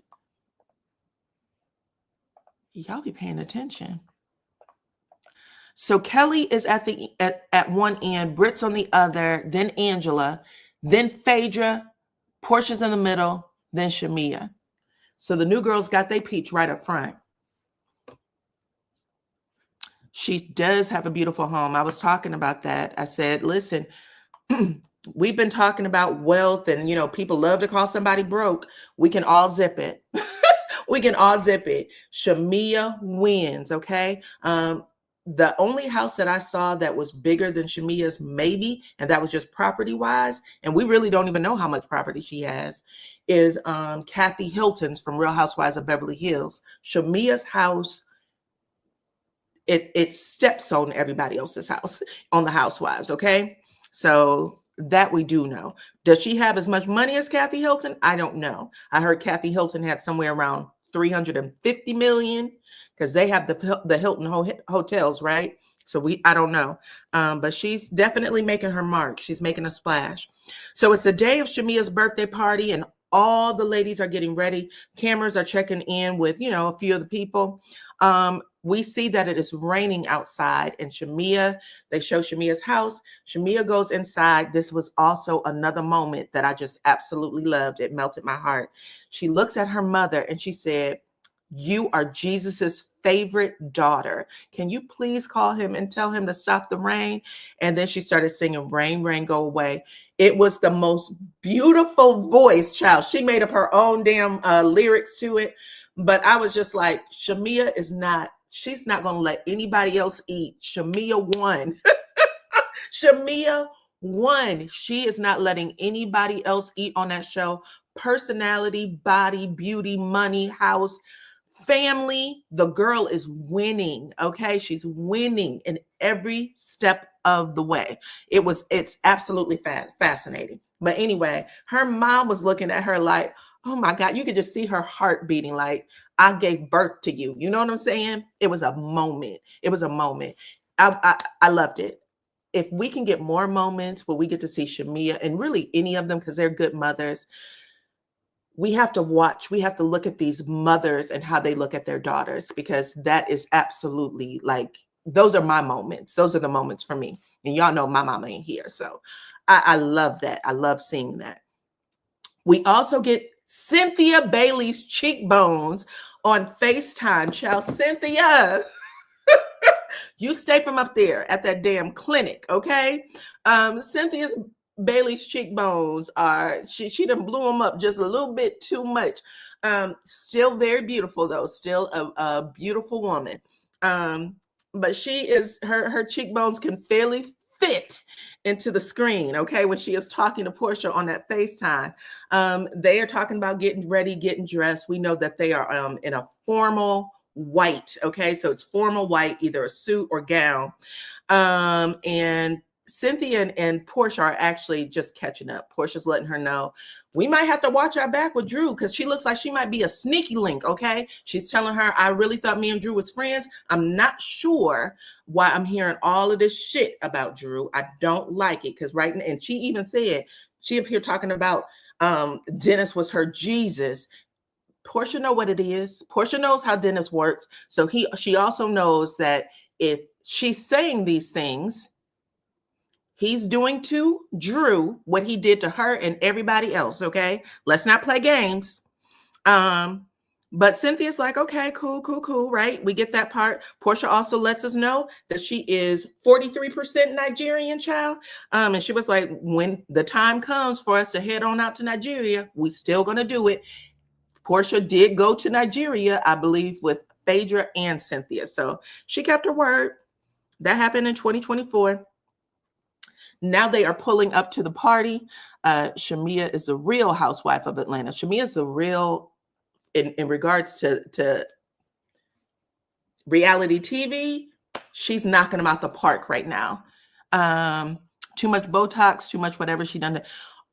Y'all be paying attention. So Kelly is at one end, Brit's on the other, then Angela, then Phaedra, Porsha's in the middle, then Shamea. So the new girls got their peach right up front. She does have a beautiful home. I was talking about that. I said, listen, we've been talking about wealth and, people love to call somebody broke. We can all zip it. We can all zip it. Shamea wins, okay? The only house that I saw that was bigger than Shamea's, maybe, and that was just property-wise, and we really don't even know how much property she has, is Kathy Hilton's from Real Housewives of Beverly Hills. Shamea's house, it steps on everybody else's house, on the housewives, okay? So that we do know. Does she have as much money as Kathy Hilton? I don't know. I heard Kathy Hilton had somewhere around 350 million because they have the Hilton hotels, right? So I don't know. But she's definitely making her mark. She's making a splash. So it's the day of Shamea's birthday party and all the ladies are getting ready. Cameras are checking in with, a few of the people. We see that it is raining outside and Shamea, they show Shamea's house. Shamea goes inside. This was also another moment that I just absolutely loved. It melted my heart. She looks at her mother and she said, "You are Jesus's favorite daughter. Can you please call him and tell him to stop the rain?" And then she started singing "Rain, Rain, Go Away." It was the most beautiful voice, child. She made up her own damn lyrics to it. But I was just like, Shamea she's not going to let anybody else eat. Shamea won. Shamea won. She is not letting anybody else eat on that show. Personality, body, beauty, money, house, family. The girl is winning. Okay. She's winning in every step of the way. It's absolutely fascinating. But anyway, her mom was looking at her like, oh my God, you could just see her heart beating like, I gave birth to you. You know what I'm saying? It was a moment. It was a moment. I loved it. If we can get more moments where we get to see Shamea and really any of them, because they're good mothers, we have to watch. We have to look at these mothers and how they look at their daughters, because that is absolutely like, those are my moments. Those are the moments for me. And y'all know my mama ain't here. So I love that. I love seeing that. We also get Cynthia Bailey's cheekbones on FaceTime. Child, Cynthia, you stay from up there at that damn clinic, okay? Cynthia Bailey's cheekbones are, she done blew them up just a little bit too much. Still very beautiful though, still a beautiful woman. But she is, her cheekbones can fairly fit into the screen, okay, when she is talking to Porsha on that FaceTime. They are talking about getting ready, getting dressed. We know that they are in a formal white, okay, so it's formal white, either a suit or gown. And Cynthia and Porsha are actually just catching up. Portia's letting her know we might have to watch our back with Drew because she looks like she might be a sneaky link, okay? She's telling her, I really thought me and Drew was friends. I'm not sure why I'm hearing all of this shit about Drew. I don't like it because and she even said, she up here talking about Dennis was her Jesus. Porsha know what it is. Porsha knows how Dennis works. So she also knows that if she's saying these things, he's doing to Drew what he did to her and everybody else, okay? Let's not play games. But Cynthia's like, okay, cool, right? We get that part. Porsha also lets us know that she is 43% Nigerian, child. And she was like, when the time comes for us to head on out to Nigeria, we still gonna do it. Porsha did go to Nigeria, I believe, with Phaedra and Cynthia. So she kept her word. That happened in 2024. Now they are pulling up to the party. Shamea is a real housewife of Atlanta. Shamea is a real, in regards to reality TV, she's knocking them out the park right now. Too much Botox, too much whatever she done.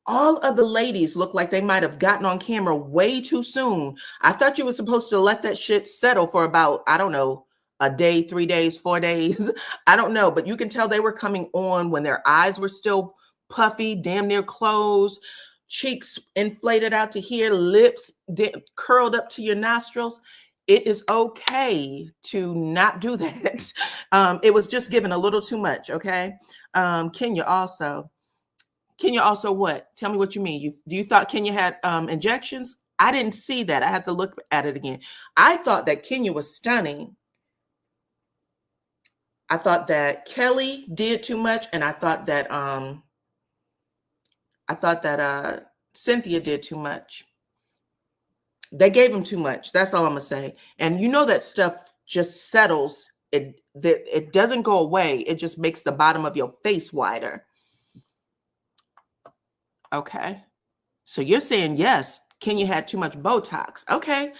All of the ladies look like they might have gotten on camera way too soon. I thought you were supposed to let that shit settle for about, I don't know, a day, 3 days, 4 days. I don't know, but you can tell they were coming on when their eyes were still puffy, damn near closed, cheeks inflated out to here, lips curled up to your nostrils. it is okay to not do that. It was just given a little too much. Okay. Kenya also what? Tell me what you mean. You thought Kenya had injections? I didn't see that. I had to look at it again. I thought that Kenya was stunning. I thought that Kelly did too much, and I thought that Cynthia did too much. They gave him too much. That's all I'm gonna say. And you know that stuff just settles. It doesn't go away. It just makes the bottom of your face wider. Okay. So you're saying yes, Kenya had too much Botox. Okay.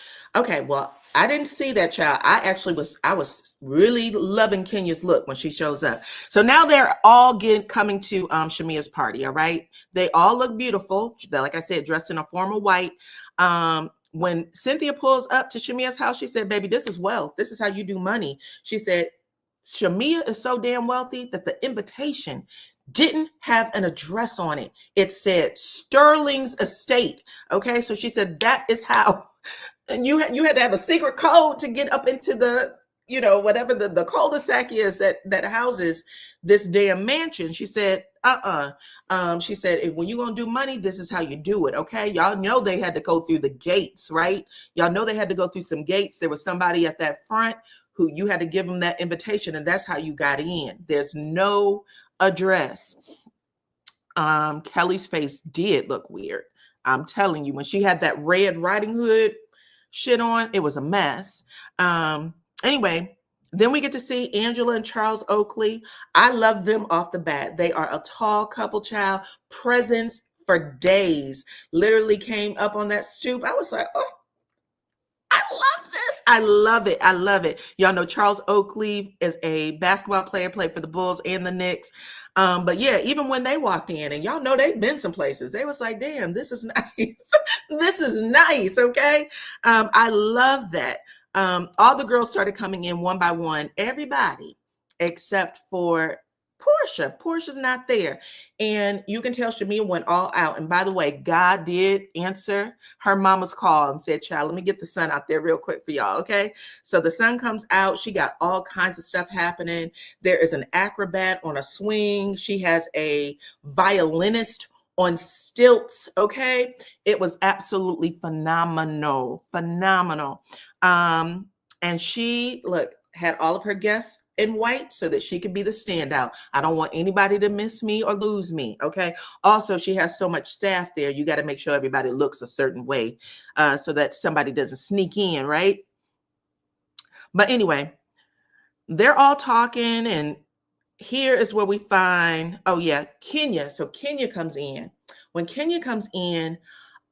Well, I didn't see that, child. I was really loving Kenya's look when she shows up. So now they're all coming to Shamea's party. All right. They all look beautiful. Like I said, dressed in a formal white. When Cynthia pulls up to Shamea's house, she said, baby, this is wealth. This is how you do money. She said, Shamea is so damn wealthy that the invitation didn't have an address on it. It said Sterling's estate. Okay. So she said, that is how, and you had to have a secret code to get up into the, whatever the cul-de-sac is that houses this damn mansion. She said, she said, when you're going to do money, this is how you do it. Okay. Y'all know they had to go through the gates, right? Y'all know they had to go through some gates. There was somebody at that front who you had to give them that invitation, and that's how you got in. There's no address. Kelly's face did look weird. I'm telling you, when she had that Red Riding Hood shit on, it was a mess. Anyway, then we get to see Angela and Charles Oakley. I love them off the bat. They are a tall couple, child. Presents for days. Literally came up on that stoop. I was like, oh, I love this. I love it. I love it. Y'all know Charles Oakley is a basketball player, played for the Bulls and the Knicks. But yeah, even when they walked in, and y'all know they've been some places, they was like, damn, this is nice. This is nice. Okay. I love that. All the girls started coming in one by one, everybody except for Porsha. Porsha's not there. And you can tell Shamea went all out. And by the way, God did answer her mama's call and said, child, let me get the sun out there real quick for y'all. Okay. So the sun comes out. She got all kinds of stuff happening. There is an acrobat on a swing. She has a violinist on stilts. Okay. It was absolutely phenomenal. And she, had all of her guests in white so that she could be the standout. I don't want anybody to miss me or lose me. Okay. Also, she has so much staff there. You got to make sure everybody looks a certain way so that somebody doesn't sneak in. Right. But anyway, they're all talking, and here is where we find, oh yeah, Kenya. So Kenya comes in. When Kenya comes in,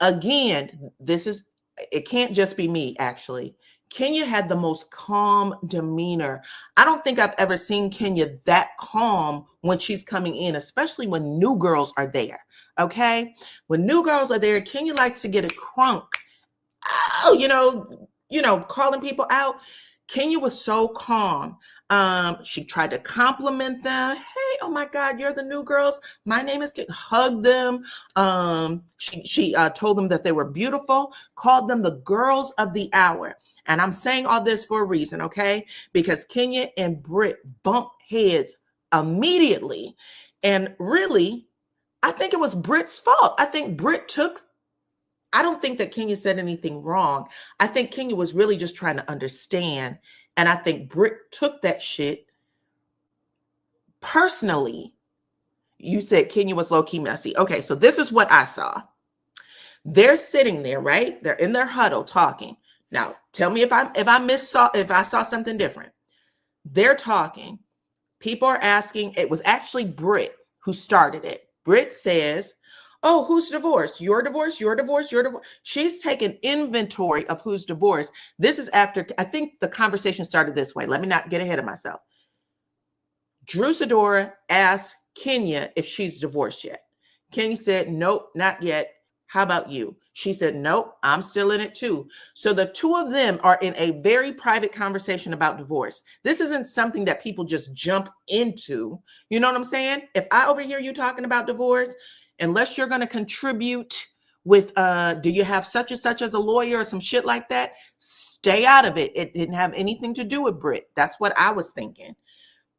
again, it can't just be me, actually. Kenya had the most calm demeanor. I don't think I've ever seen Kenya that calm when she's coming in, especially when new girls are there. Okay. When new girls are there, Kenya likes to get a crunk. Oh, calling people out. Kenya was so calm. She tried to compliment them. Hey, oh my God, you're the new girls. My name is Kenya. Hugged them. She told them that they were beautiful, called them the girls of the hour. And I'm saying all this for a reason, okay? Because Kenya and Brit bumped heads immediately. And really, I think it was Brit's fault. I think I don't think that Kenya said anything wrong. I think Kenya was really just trying to understand. And I think Brit took that shit personally. You said Kenya was low-key messy. Okay, so this is what I saw. They're sitting there, right? They're in their huddle talking. Now, tell me if I saw something different. They're talking. People are asking. It was actually Brit who started it. Brit says, oh, who's divorced? You're divorced, you're divorced, you're divorced. She's taken inventory of who's divorced. This is after, I think the conversation started this way. Let me not get ahead of myself. Drew Sidora asked Kenya if she's divorced yet. Kenya said, nope, not yet. How about you? She said, nope, I'm still in it too. So the two of them are in a very private conversation about divorce. This isn't something that people just jump into. You know what I'm saying? If I overhear you talking about divorce, unless you're going to contribute with do you have such and such as a lawyer or some shit like that? Stay out of it. It didn't have anything to do with Brit. That's what I was thinking.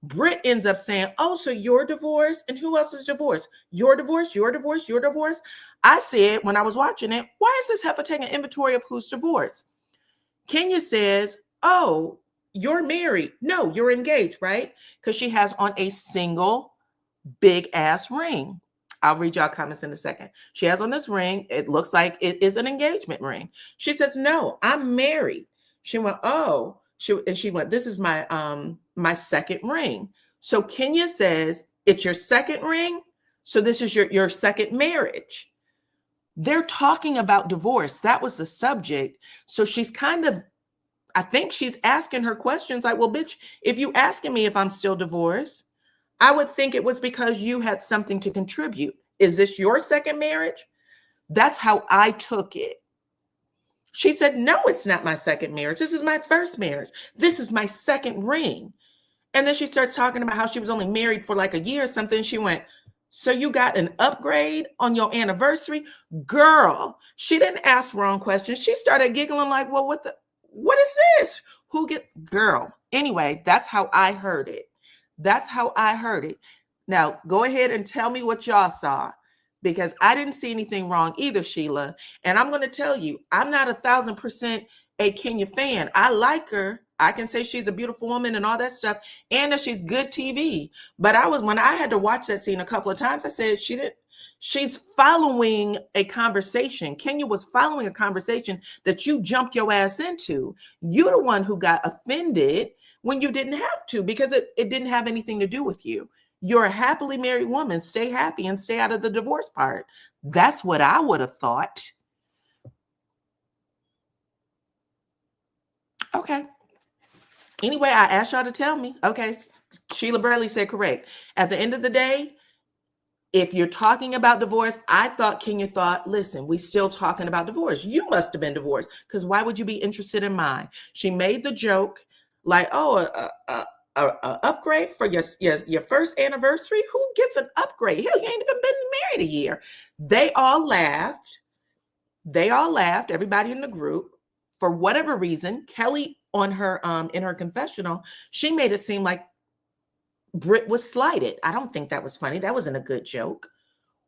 Brit ends up saying, oh, so you're divorced? And who else is divorced? You're divorced, you're divorced, you're divorced. I said when I was watching it, why is this heifer taking inventory of who's divorced? Kenya says, oh, you're married. No, you're engaged, right? Because she has on a single big ass ring. I'll read y'all comments in a second. She has on this ring. It looks like it is an engagement ring. She says, no, I'm married. She went, oh, she went, this is my second ring. So Kenya says, it's your second ring. So this is your second marriage. They're talking about divorce. That was the subject. So she's kind of, I think she's asking her questions like, well, bitch, if you asking me if I'm still divorced, I would think it was because you had something to contribute. Is this your second marriage? That's how I took it. She said, no, it's not my second marriage. This is my first marriage. This is my second ring. And then she starts talking about how she was only married for like a year or something. She went, so you got an upgrade on your anniversary? Girl, she didn't ask wrong questions. She started giggling like, well, what is this? Girl. Anyway, that's how I heard it. That's how I heard it. Now, go ahead and tell me what y'all saw, because I didn't see anything wrong either, Sheila. And I'm going to tell you, I'm not 1,000% a Kenya fan. I like her. I can say she's a beautiful woman and all that stuff, and that she's good TV. But when I had to watch that scene a couple of times, I said she's following a conversation. Kenya was following a conversation that you jumped your ass into. You're the one who got offended when you didn't have to, because it didn't have anything to do with you. You're a happily married woman. Stay happy and stay out of the divorce part. That's what I would have thought. Okay. Anyway, I asked y'all to tell me. Okay, Sheila Bradley said correct. At the end of the day, if you're talking about divorce, I thought Kenya thought, listen, we still talking about divorce. You must have been divorced, because why would you be interested in mine? She made the joke like, oh, a upgrade for your first anniversary? Who gets an upgrade? Hell, you ain't even been married a year. They all laughed. Everybody in the group. For whatever reason, Kelly on her in her confessional, she made it seem like Brit was slighted. I don't think that was funny. That wasn't a good joke.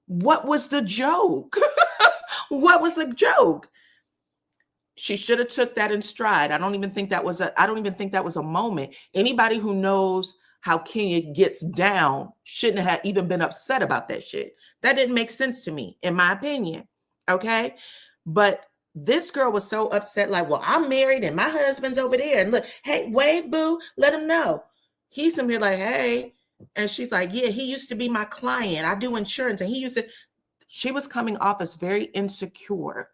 What was the joke? What was the joke? She should have took that in stride. I don't even think that was a moment. Anybody who knows how Kenya gets down shouldn't have even been upset about that shit. That didn't make sense to me, in my opinion. Okay. But this girl was so upset, like, well, I'm married and my husband's over there. And look, hey, wave, boo, let him know. He's in here like, hey. And she's like, yeah, he used to be my client. I do insurance. And she was coming off as very insecure.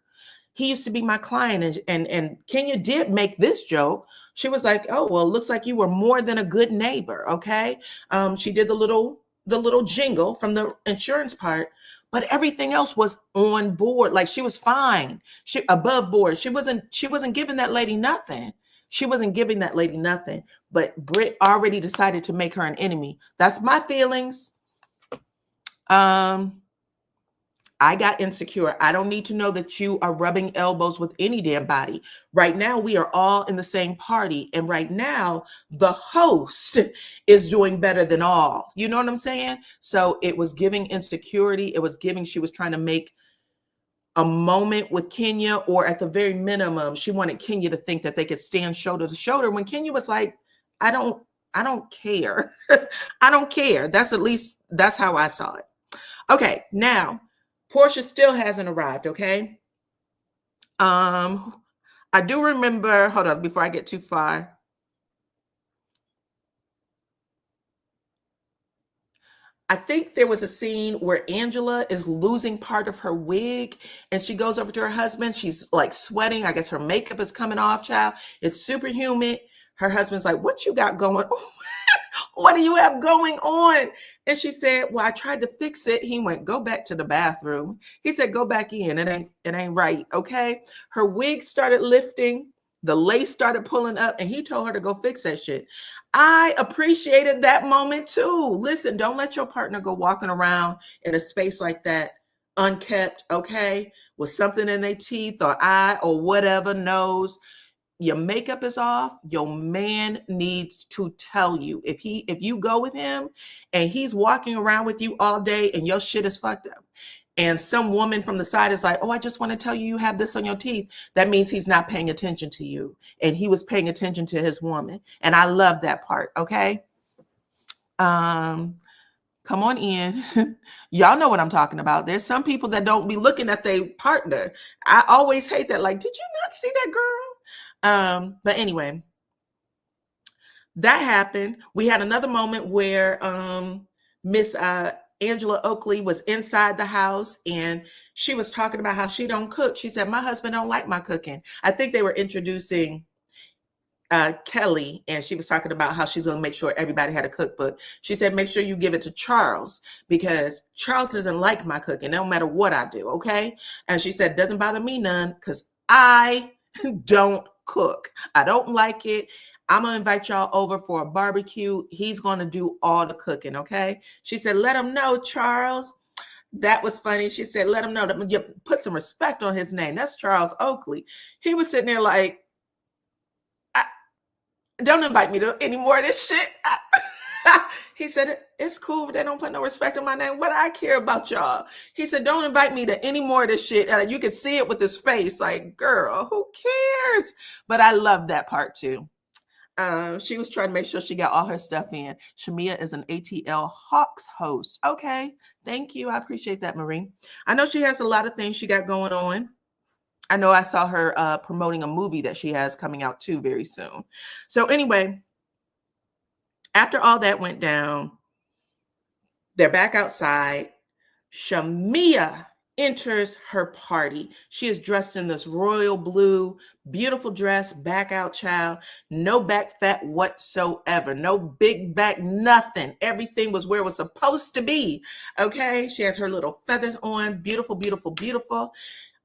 He used to be my client. And Kenya did make this joke. She was like, oh, well, it looks like you were more than a good neighbor. Okay. She did the little jingle from the insurance part, but everything else was on board. Like, she was fine. She above board. She wasn't giving that lady nothing. But Brit already decided to make her an enemy. That's my feelings. I got insecure. I don't need to know that you are rubbing elbows with any damn body. Right now, we are all in the same party. And right now, the host is doing better than all. You know what I'm saying? So it was giving insecurity. It was giving, she was trying to make a moment with Kenya, or at the very minimum, she wanted Kenya to think that they could stand shoulder to shoulder, when Kenya was like, I don't care. I don't care. That's how I saw it. Okay, now, Porsha still hasn't arrived, okay? I do remember, hold on, before I get too far. I think there was a scene where Angela is losing part of her wig and she goes over to her husband. She's like sweating. I guess her makeup is coming off, child. It's super humid. Her husband's like, what you got going on? What do you have going on? And she said, well, I tried to fix it. He went, go back to the bathroom. He said, go back in. It ain't right. Okay. Her wig started lifting. The lace started pulling up, and he told her to go fix that shit. I appreciated that moment too. Listen, don't let your partner go walking around in a space like that unkept, okay, with something in their teeth or eye or whatever, nose, your makeup is off, your man needs to tell you. If you go with him and he's walking around with you all day and your shit is fucked up, and some woman from the side is like, oh, I just want to tell you have this on your teeth, that means he's not paying attention to you. And he was paying attention to his woman. And I love that part, okay? Come on in. Y'all know what I'm talking about. There's some people that don't be looking at their partner. I always hate that. Like, did you not see that girl? But anyway, that happened. We had another moment where Miss Angela Oakley was inside the house and she was talking about how she don't cook. She said, my husband don't like my cooking. I think they were introducing Kelly, and she was talking about how she's going to make sure everybody had a cookbook. She said, make sure you give it to Charles because Charles doesn't like my cooking, no matter what I do, okay? And she said, doesn't bother me none because I don't cook. I don't like it. I'm going to invite y'all over for a barbecue. He's going to do all the cooking, okay? She said, let him know, Charles. That was funny. She said, let him know, that you put some respect on his name. That's Charles Oakley. He was sitting there like, don't invite me to any more of this shit. He said, it's cool, but they don't put no respect on my name. What I care about y'all? He said, don't invite me to any more of this shit. And you could see it with his face, like, girl, who cares? But I love that part too. She was trying to make sure she got all her stuff in. Shamea is an ATL Hawks host. Okay, thank you. I appreciate that, Marie. I know she has a lot of things she got going on. I know I saw her promoting a movie that she has coming out too very soon. So anyway, after all that went down, they're back outside. Shamea enters her party. She is dressed in this royal blue, beautiful dress, back out child, no back fat whatsoever, no big back, nothing. Everything was where it was supposed to be. Okay, she has her little feathers on, beautiful, beautiful, beautiful.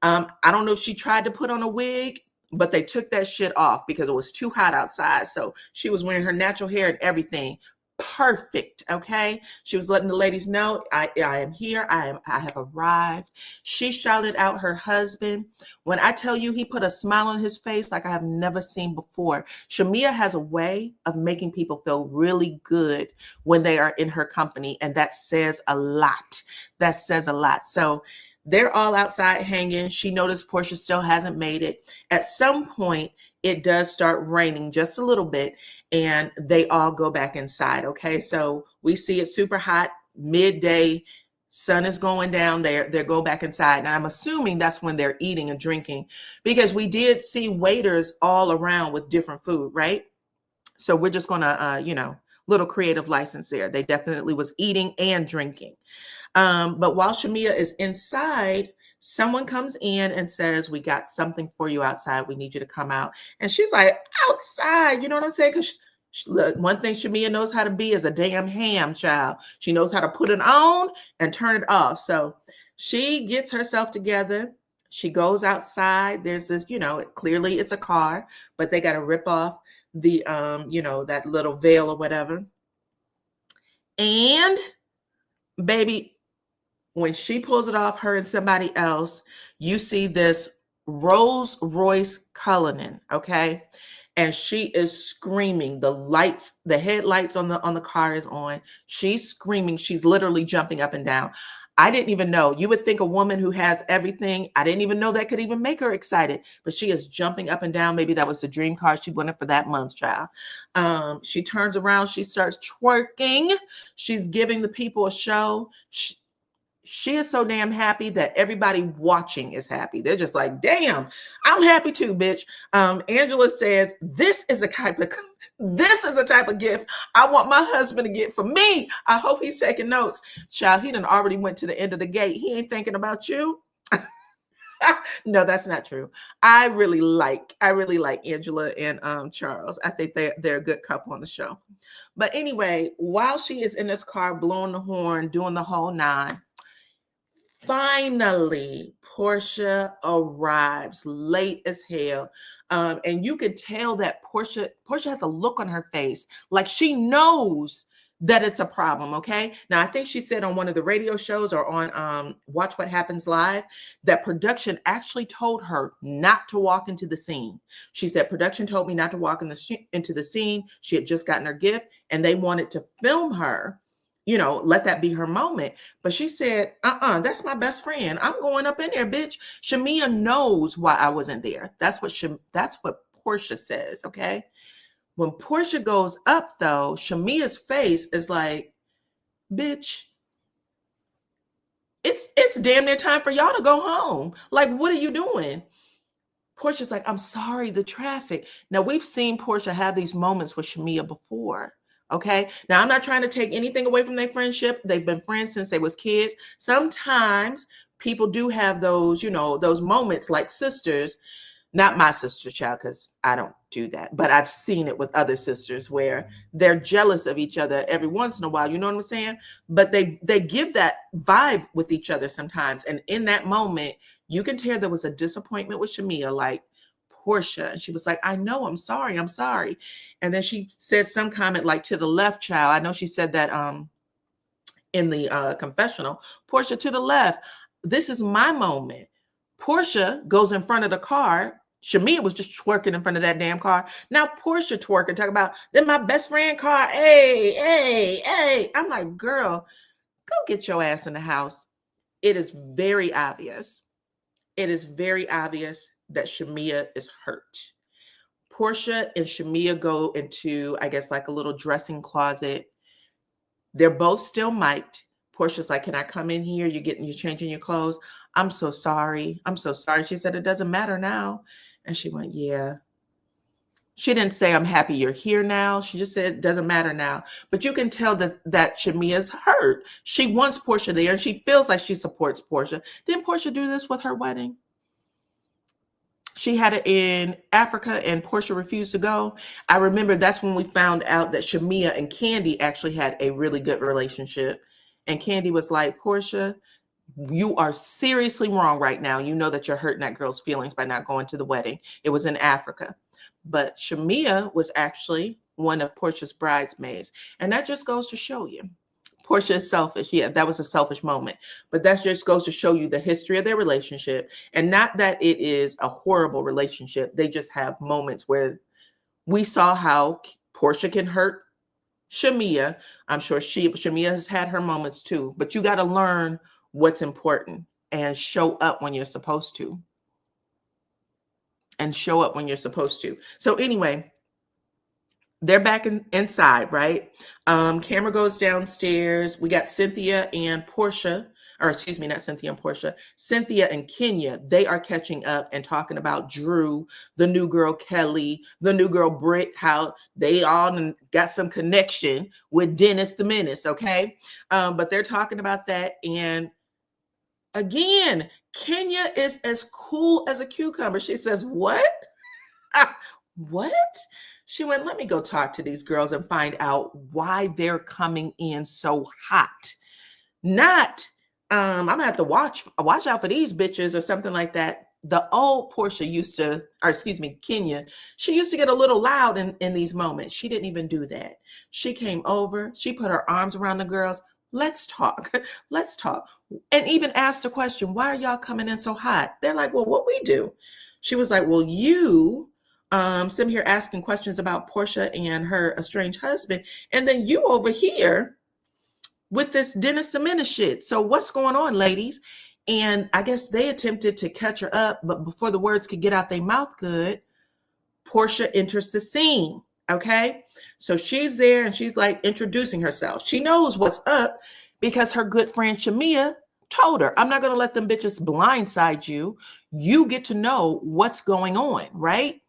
I don't know if she tried to put on a wig, but they took that shit off because it was too hot outside. So she was wearing her natural hair and everything. Perfect. Okay. She was letting the ladies know, I am here. I have arrived. She shouted out her husband. When I tell you, he put a smile on his face like I have never seen before. Shamea has a way of making people feel really good when they are in her company. And that says a lot. That says a lot. So they're all outside hanging. She noticed Porsha still hasn't made it. At some point, it does start raining just a little bit, and they all go back inside, okay? So we see it super hot, midday, sun is going down there. They go back inside, and I'm assuming that's when they're eating and drinking because we did see waiters all around with different food, right? So we're just going to, little creative license there. They definitely was eating and drinking. But while Shamea is inside, someone comes in and says, we got something for you outside. We need you to come out. And she's like, outside, you know what I'm saying? Because look, one thing Shamea knows how to be is a damn ham child. She knows how to put it on and turn it off. So she gets herself together. She goes outside. There's this, clearly it's a car, but they got to rip off the, that little veil or whatever. And baby, when she pulls it off, her and somebody else, you see this Rolls Royce Cullinan, okay? And she is screaming. The lights, the headlights on the car is on. She's screaming. She's literally jumping up and down. I didn't even know. You would think a woman who has everything, I didn't even know that could even make her excited. But she is jumping up and down. Maybe that was the dream car she wanted for that month, child. She turns around. She starts twerking. She's giving the people a show. She is so damn happy that everybody watching is happy. They're just like, damn, I'm happy too, bitch. Angela says, this is a type of gift I want my husband to get for me. I hope he's taking notes. Child, he done already went to the end of the gate. He ain't thinking about you. No, that's not true. I really like Angela and Charles. I think they're a good couple on the show. But anyway, while she is in this car blowing the horn, doing the whole nine, finally, Porsha arrives late as hell. And you could tell that Porsha has a look on her face like she knows that it's a problem, okay? Now, I think she said on one of the radio shows or on Watch What Happens Live that production actually told her not to walk into the scene. She said, production told me not to walk into the scene. She had just gotten her gift and they wanted to film her, let that be her moment. But she said, that's my best friend. I'm going up in there, bitch. Shamea knows why I wasn't there. That's what Porsha says, okay? When Porsha goes up, though, Shamea's face is like, bitch, it's damn near time for y'all to go home. Like, what are you doing? Porsha's like, I'm sorry, the traffic. Now, we've seen Porsha have these moments with Shamea before, okay? Now, I'm not trying to take anything away from their friendship. They've been friends since they was kids. Sometimes people do have those, those moments like sisters. Not my sister, child, because I don't do that. But I've seen it with other sisters where they're jealous of each other every once in a while. You know what I'm saying? But they give that vibe with each other sometimes. And in that moment, you can tell there was a disappointment with Shamea, like Porsha. And she was like, I know, I'm sorry. And then she said some comment like, to the left, child. I know she said that in the confessional. Porsha, to the left. This is my moment. Porsha goes in front of the car. Shamea was just twerking in front of that damn car. Now Porsha twerking, talking about, then my best friend car. Hey. I'm like, girl, go get your ass in the house. It is very obvious. It is very obvious that Shamea is hurt. Porsha and Shamea go into, I guess, like a little dressing closet. They're both still mic'd. Porsha's like, can I come in here? You're changing your clothes. I'm so sorry. She said, it doesn't matter now. And she went, yeah. She didn't say, I'm happy you're here now. She just said, it doesn't matter now. But you can tell that Shamea's hurt. She wants Porsha there and she feels like she supports Porsha. Didn't Porsha do this with her wedding? She had it in Africa and Porsha refused to go. I remember that's when we found out that Shamea and Candy actually had a really good relationship. And Candy was like, Porsha, you are seriously wrong right now. You know that you're hurting that girl's feelings by not going to the wedding. It was in Africa. But Shamea was actually one of Porsha's bridesmaids. And that just goes to show you. Porsha is selfish. Yeah, that was a selfish moment. But that just goes to show you the history of their relationship. And not that it is a horrible relationship. They just have moments where we saw how Porsha can hurt Shamea. I'm sure Shamea has had her moments too, but you got to learn what's important and show up when you're supposed to. So anyway, they're back inside, right? Camera goes downstairs. We got Cynthia and Porsha, or excuse me, not Cynthia and Porsha, Cynthia and Kenya. They are catching up and talking about Drew, the new girl Kelly, the new girl Brit, how they all got some connection with Dennis the Menace, okay? But they're talking about that. And again, Kenya is as cool as a cucumber. She says, what? What? She went, let me go talk to these girls and find out why they're coming in so hot. Not, I'm gonna have to watch out for these bitches or something like that. The old Porsha Kenya, she used to get a little loud in these moments. She didn't even do that. She came over, she put her arms around the girls. Let's talk. And even asked the question, why are y'all coming in so hot? They're like, well, what we do? She was like, well, you sitting here asking questions about Porsha and her estranged husband, and then you over here with this Dennis the Menace shit. So what's going on, ladies? And I guess they attempted to catch her up, but before the words could get out their mouth good, Porsha enters the scene, okay? So she's there and she's like introducing herself. She knows what's up because her good friend Shamea told her, I'm not going to let them bitches blindside you. You get to know what's going on, right?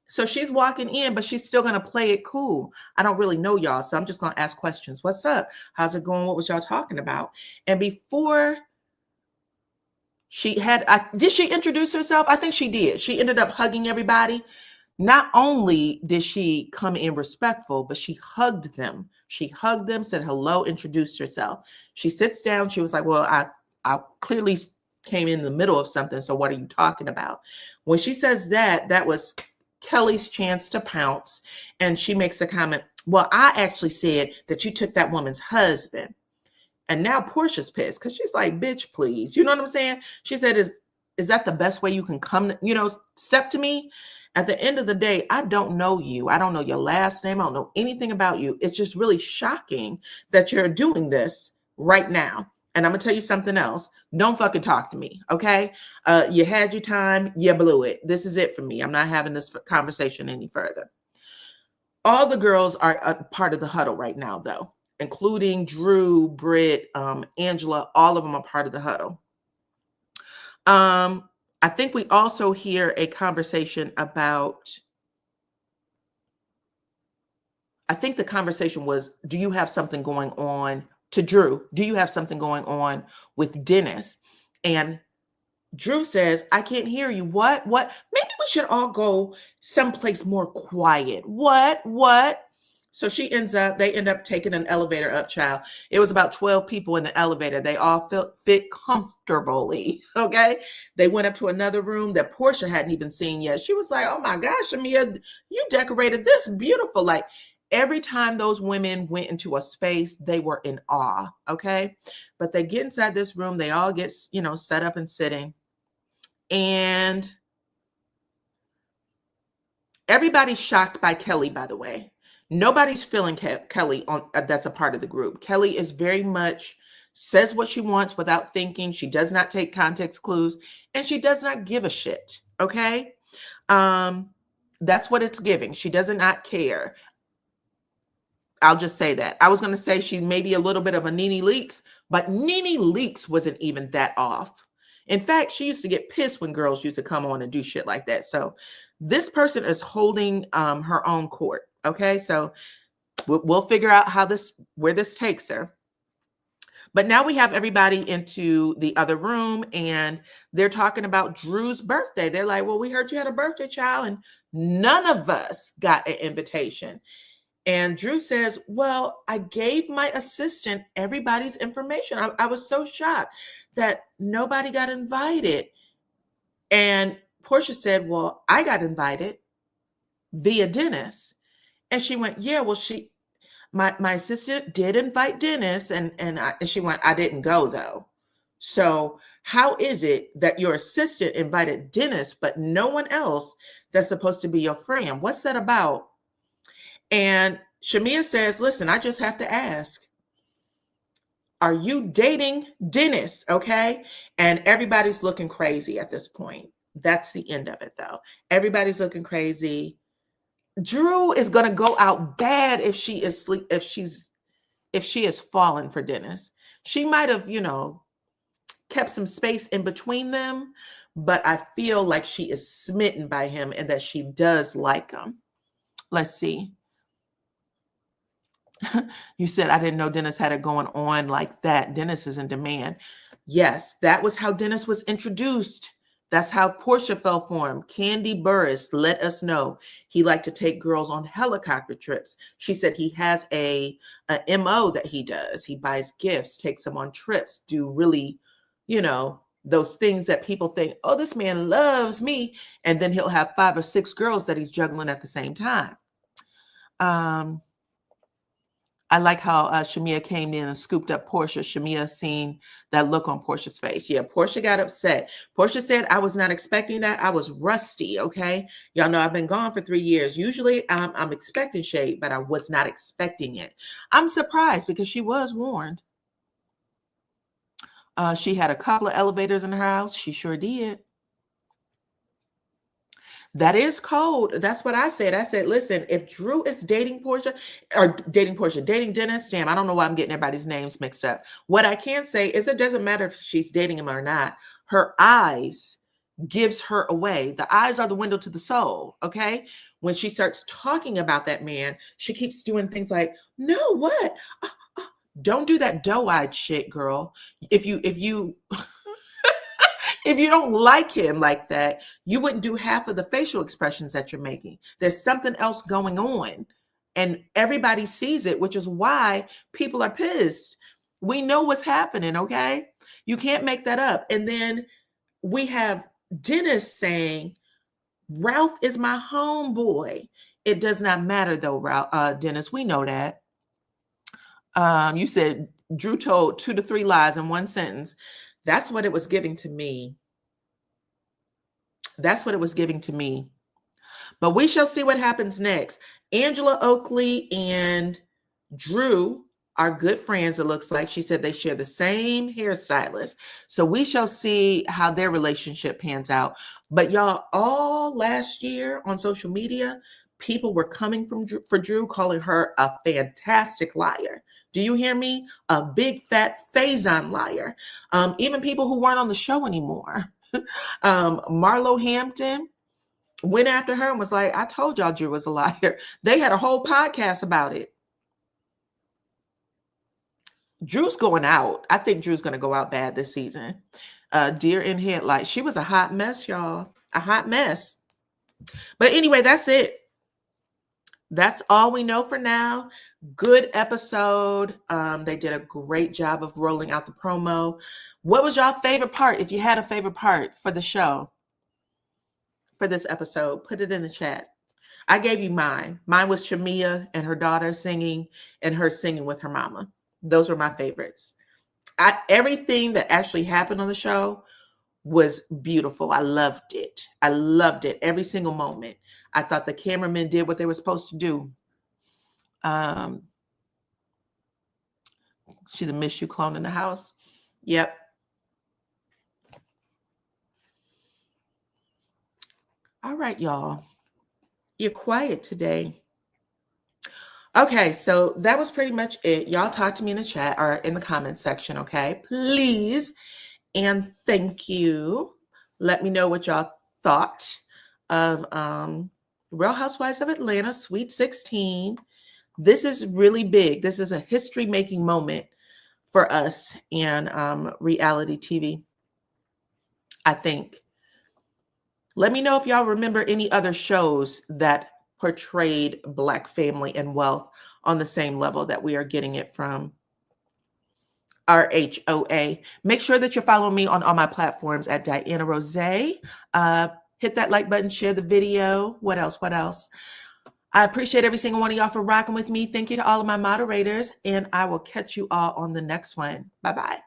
So she's walking in, but she's still going to play it cool. I don't really know y'all, so I'm just going to ask questions. What's up? How's it going? What was y'all talking about? And before she had, did she introduce herself? I think she did. She ended up hugging everybody. Not only did she come in respectful, but she hugged them. She hugged them, said hello, introduced herself. She sits down. She was like, well, I clearly came in the middle of something. So what are you talking about? When she says that, that was Kelly's chance to pounce. And she makes a comment, Well, I actually said that you took that woman's husband. And now Portia's pissed because she's like, bitch, please. You know what I'm saying? She said, is that the best way you can come, step to me? At the end of the day, I don't know you. I don't know your last name. I don't know anything about you. It's just really shocking that you're doing this right now. And I'm going to tell you something else. Don't fucking talk to me, okay? You had your time. You blew it. This is it for me. I'm not having this conversation any further. All the girls are a part of the huddle right now, though, including Drew, Brit, Angela. All of them are part of the huddle. I think we also hear a conversation about, I think the conversation was, do you have something going on to Drew? Do you have something going on with Dennis? And Drew says, I can't hear you. What? Maybe we should all go someplace more quiet. What? So they end up taking an elevator up, child. It was about 12 people in the elevator. They all fit comfortably, okay? They went up to another room that Porsha hadn't even seen yet. She was like, oh my gosh, Shamea, you decorated this beautiful. Like every time those women went into a space, they were in awe, okay? But they get inside this room. They all get, set up and sitting. And everybody's shocked by Kelly, by the way. Nobody's feeling Kelly that's a part of the group. Kelly is very much says what she wants without thinking. She does not take context clues, and she does not give a shit. Okay. That's what it's giving. She does not care. I'll just say that. I was going to say she may be a little bit of a Nene Leakes, but Nene Leakes wasn't even that off. In fact, she used to get pissed when girls used to come on and do shit like that. So this person is holding her own court. Okay, so we'll figure out where this takes her. But now we have everybody into the other room and they're talking about Drew's birthday. They're like, well, we heard you had a birthday, child, and none of us got an invitation. And Drew says, well, I gave my assistant everybody's information. I was so shocked that nobody got invited. And Porsha said, well, I got invited via Dennis. And she went, yeah, well, my assistant did invite Dennis. And she went, I didn't go though. So how is it that your assistant invited Dennis, but no one else that's supposed to be your friend? What's that about? And Shamea says, listen, I just have to ask, are you dating Dennis? Okay. And everybody's looking crazy at this point. That's the end of it though. Everybody's looking crazy. Drew is going to go out bad if she has fallen for Dennis. She might have, kept some space in between them, but I feel like she is smitten by him and that she does like him. Let's see. You said, I didn't know Dennis had it going on like that. Dennis is in demand. Yes, that was how Dennis was introduced. That's how Porsha fell for him. Candy Burris let us know he liked to take girls on helicopter trips. She said he has a MO that he does. He buys gifts, takes them on trips, do really, those things that people think, oh, this man loves me. And then he'll have 5 or 6 girls that he's juggling at the same time. I like how Shamea came in and scooped up Porsha. Shamea seen that look on Porsha's face. Yeah, Porsha got upset. Porsha said, I was not expecting that. I was rusty, okay? Y'all know I've been gone for 3 years. Usually I'm expecting shade, but I was not expecting it. I'm surprised because she was warned. She had a couple of elevators in her house. She sure did. That is cold. That's what I said. I said, listen, if Drew is dating Dennis, damn, I don't know why I'm getting everybody's names mixed up. What I can say is it doesn't matter if she's dating him or not. Her eyes gives her away. The eyes are the window to the soul, okay? When she starts talking about that man, she keeps doing things like, no, what? Don't do that doe-eyed shit, girl. If you if you don't like him like that, you wouldn't do half of the facial expressions that you're making. There's something else going on and everybody sees it, which is why people are pissed. We know what's happening, okay? You can't make that up. And then we have Dennis saying, Ralph is my homeboy. It does not matter though, Dennis. We know that. You said Drew told 2 to 3 lies in one sentence. That's what it was giving to me. That's what it was giving to me. But we shall see what happens next. Angela Oakley and Drew are good friends, it looks like. She said they share the same hairstylist. So we shall see how their relationship pans out. But y'all, all last year on social media, people were coming for Drew, calling her a fantastic liar. Do you hear me? A big fat Faison liar. Even people who weren't on the show anymore. Marlo Hampton went after her and was like, I told y'all Drew was a liar. They had a whole podcast about it. Drew's going out. I think Drew's going to go out bad this season. Deer in headlights. She was a hot mess, y'all. A hot mess. But anyway, that's it. That's all we know for now. Good episode. They did a great job of rolling out the promo. What was y'all favorite part? If you had a favorite part for the show, for this episode, put it in the chat. I gave you mine. Mine was Shamea and her daughter singing and her singing with her mama. Those were my favorites. Everything that actually happened on the show was beautiful. I loved it. I loved it. Every single moment. I thought the cameramen did what they were supposed to do. She's a Miss You clone in the house. Yep. All right, y'all. You're quiet today. Okay, so that was pretty much it. Y'all talk to me in the chat or in the comment section, okay? Please and thank you. Let me know what y'all thought of Real Housewives of Atlanta, Sweet 16. This is really big. This is a history-making moment for us in reality TV, I think. Let me know if y'all remember any other shows that portrayed Black family and wealth on the same level that we are getting it from RHOA. Make sure that you're following me on all my platforms at DYANAROZAY. Hit that like button, share the video. What else? What else? I appreciate every single one of y'all for rocking with me. Thank you to all of my moderators, and I will catch you all on the next one. Bye-bye.